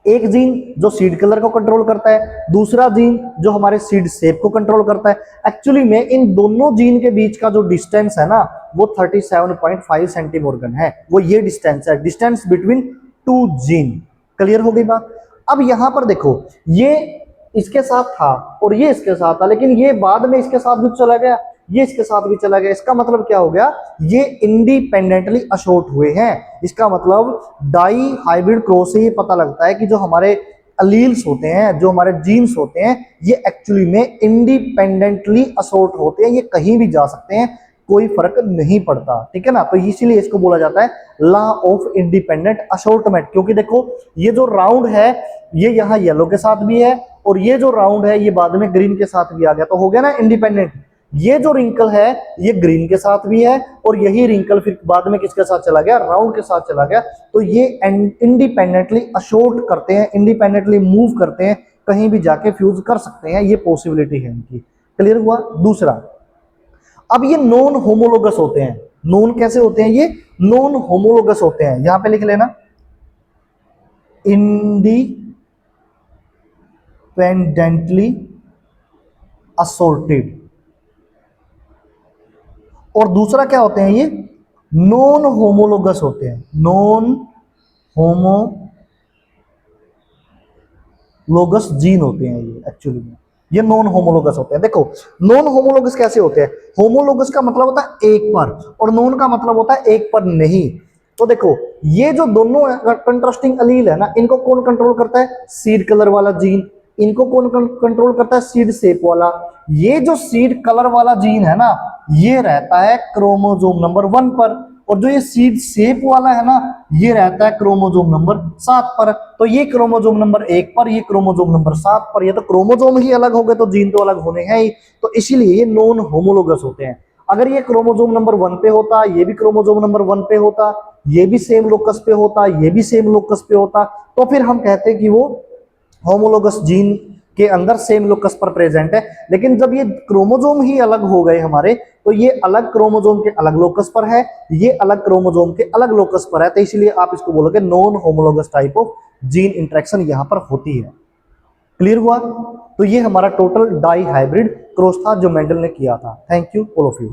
एक जीन जो सीड कलर को कंट्रोल करता है, दूसरा जीन जो हमारे सीड शेप को कंट्रोल करता है। एक्चुअली में इन दोनों जीन के बीच का जो डिस्टेंस है ना, वो 37.5 सेंटीमोर्गन है। वो ये डिस्टेंस है, डिस्टेंस बिटवीन 2 जीन। क्लियर हो गई बात। अब यहां पर देखो, ये इसके साथ था और ये इसके साथ था, लेकिन ये बाद में इसके साथ भी चला गया, ये इसके साथ भी चला गया। इसका मतलब क्या हो गया, ये इंडिपेंडेंटली अशोर्ट हुए हैं। इसका मतलब डाई हाइब्रिड क्रॉस से ये पता लगता है कि जो हमारे अलील्स होते हैं, जो हमारे जीन्स होते हैं, ये एक्चुअली में इंडिपेंडेंटली अशोर्ट होते हैं। ये कहीं भी जा सकते हैं, कोई फर्क नहीं पड़ता, ठीक है ना। तो इसीलिए इसको बोला जाता है लॉ ऑफ इंडिपेंडेंट अशोर्टमेंट। क्योंकि देखो ये जो राउंड है, ये यहाँ येलो के साथ भी है, और ये जो राउंड है ये बाद में ग्रीन के साथ भी आ गया, तो हो गया ना इंडिपेंडेंट। ये जो रिंकल है ये ग्रीन के साथ भी है, और यही रिंकल फिर बाद में किसके साथ चला गया, राउंड के साथ चला गया। तो ये इंडिपेंडेंटली अशोर्ट करते हैं, इंडिपेंडेंटली मूव करते हैं, कहीं भी जाके फ्यूज कर सकते हैं, ये पॉसिबिलिटी है इनकी। क्लियर हुआ। दूसरा, अब ये नॉन होमोलोगस होते हैं। नॉन कैसे होते हैं, ये नॉन होमोलोगस होते हैं। यहां पे लिख लेना इंडिपेंडेंटली असोर्टेड। और दूसरा क्या होते हैं, ये नॉन होमोलोगस होते हैं। नॉन होमोलोगस जीन होते हैं ये एक्चुअली में, ये नॉन होमोलोगस होते हैं। देखो नॉन होमोलोगस कैसे होते हैं, होमोलोगस का मतलब होता है एक पर, और नॉन का मतलब होता है एक पर नहीं। तो देखो ये जो दोनों कंट्रास्टिंग अलील है ना, इनको कौन कंट्रोल करता है? सीड कलर वाला जीन। इनको कौन कंट्रोल करता है? सीड शेप वाला। ये जो सीड कलर वाला जीन है ना, ये रहता है क्रोमोसोम नंबर 1 पर, और जो ये सीड शेप वाला है ना, ये रहता है क्रोमोसोम नंबर 7 पर। तो ये क्रोमोसोम नंबर 1 पर, ये क्रोमोसोम नंबर 7 पर। ये तो क्रोमोसोम ही अलग हो गए तो जीन तो अलग होने हैं ही। तो इसीलिए ये नॉन होमोलोगस होते हैं। अगर ये क्रोमोसोम नंबर 1 पे होता, ये भी क्रोमोसोम नंबर 1 पे होता, ये भी सेम लोकस पे होता, ये भी सेम लोकस पे होता, तो फिर हम कहते हैं कि वो होमोलोगस जीन के अंदर सेम लोकस पर प्रेजेंट है। लेकिन जब ये क्रोमोसोम ही अलग हो गए हमारे, तो ये अलग क्रोमोसोम के अलग लोकस पर है, ये अलग क्रोमोसोम के अलग लोकस पर है, तो इसलिए आप इसको बोलोगे non homologous type of gene interaction यहां पर होती है। क्लियर हुआ? तो ये हमारा टोटल डाई हाइब्रिड क्रॉस था जो मेंडल ने किया था। Thank you all of you.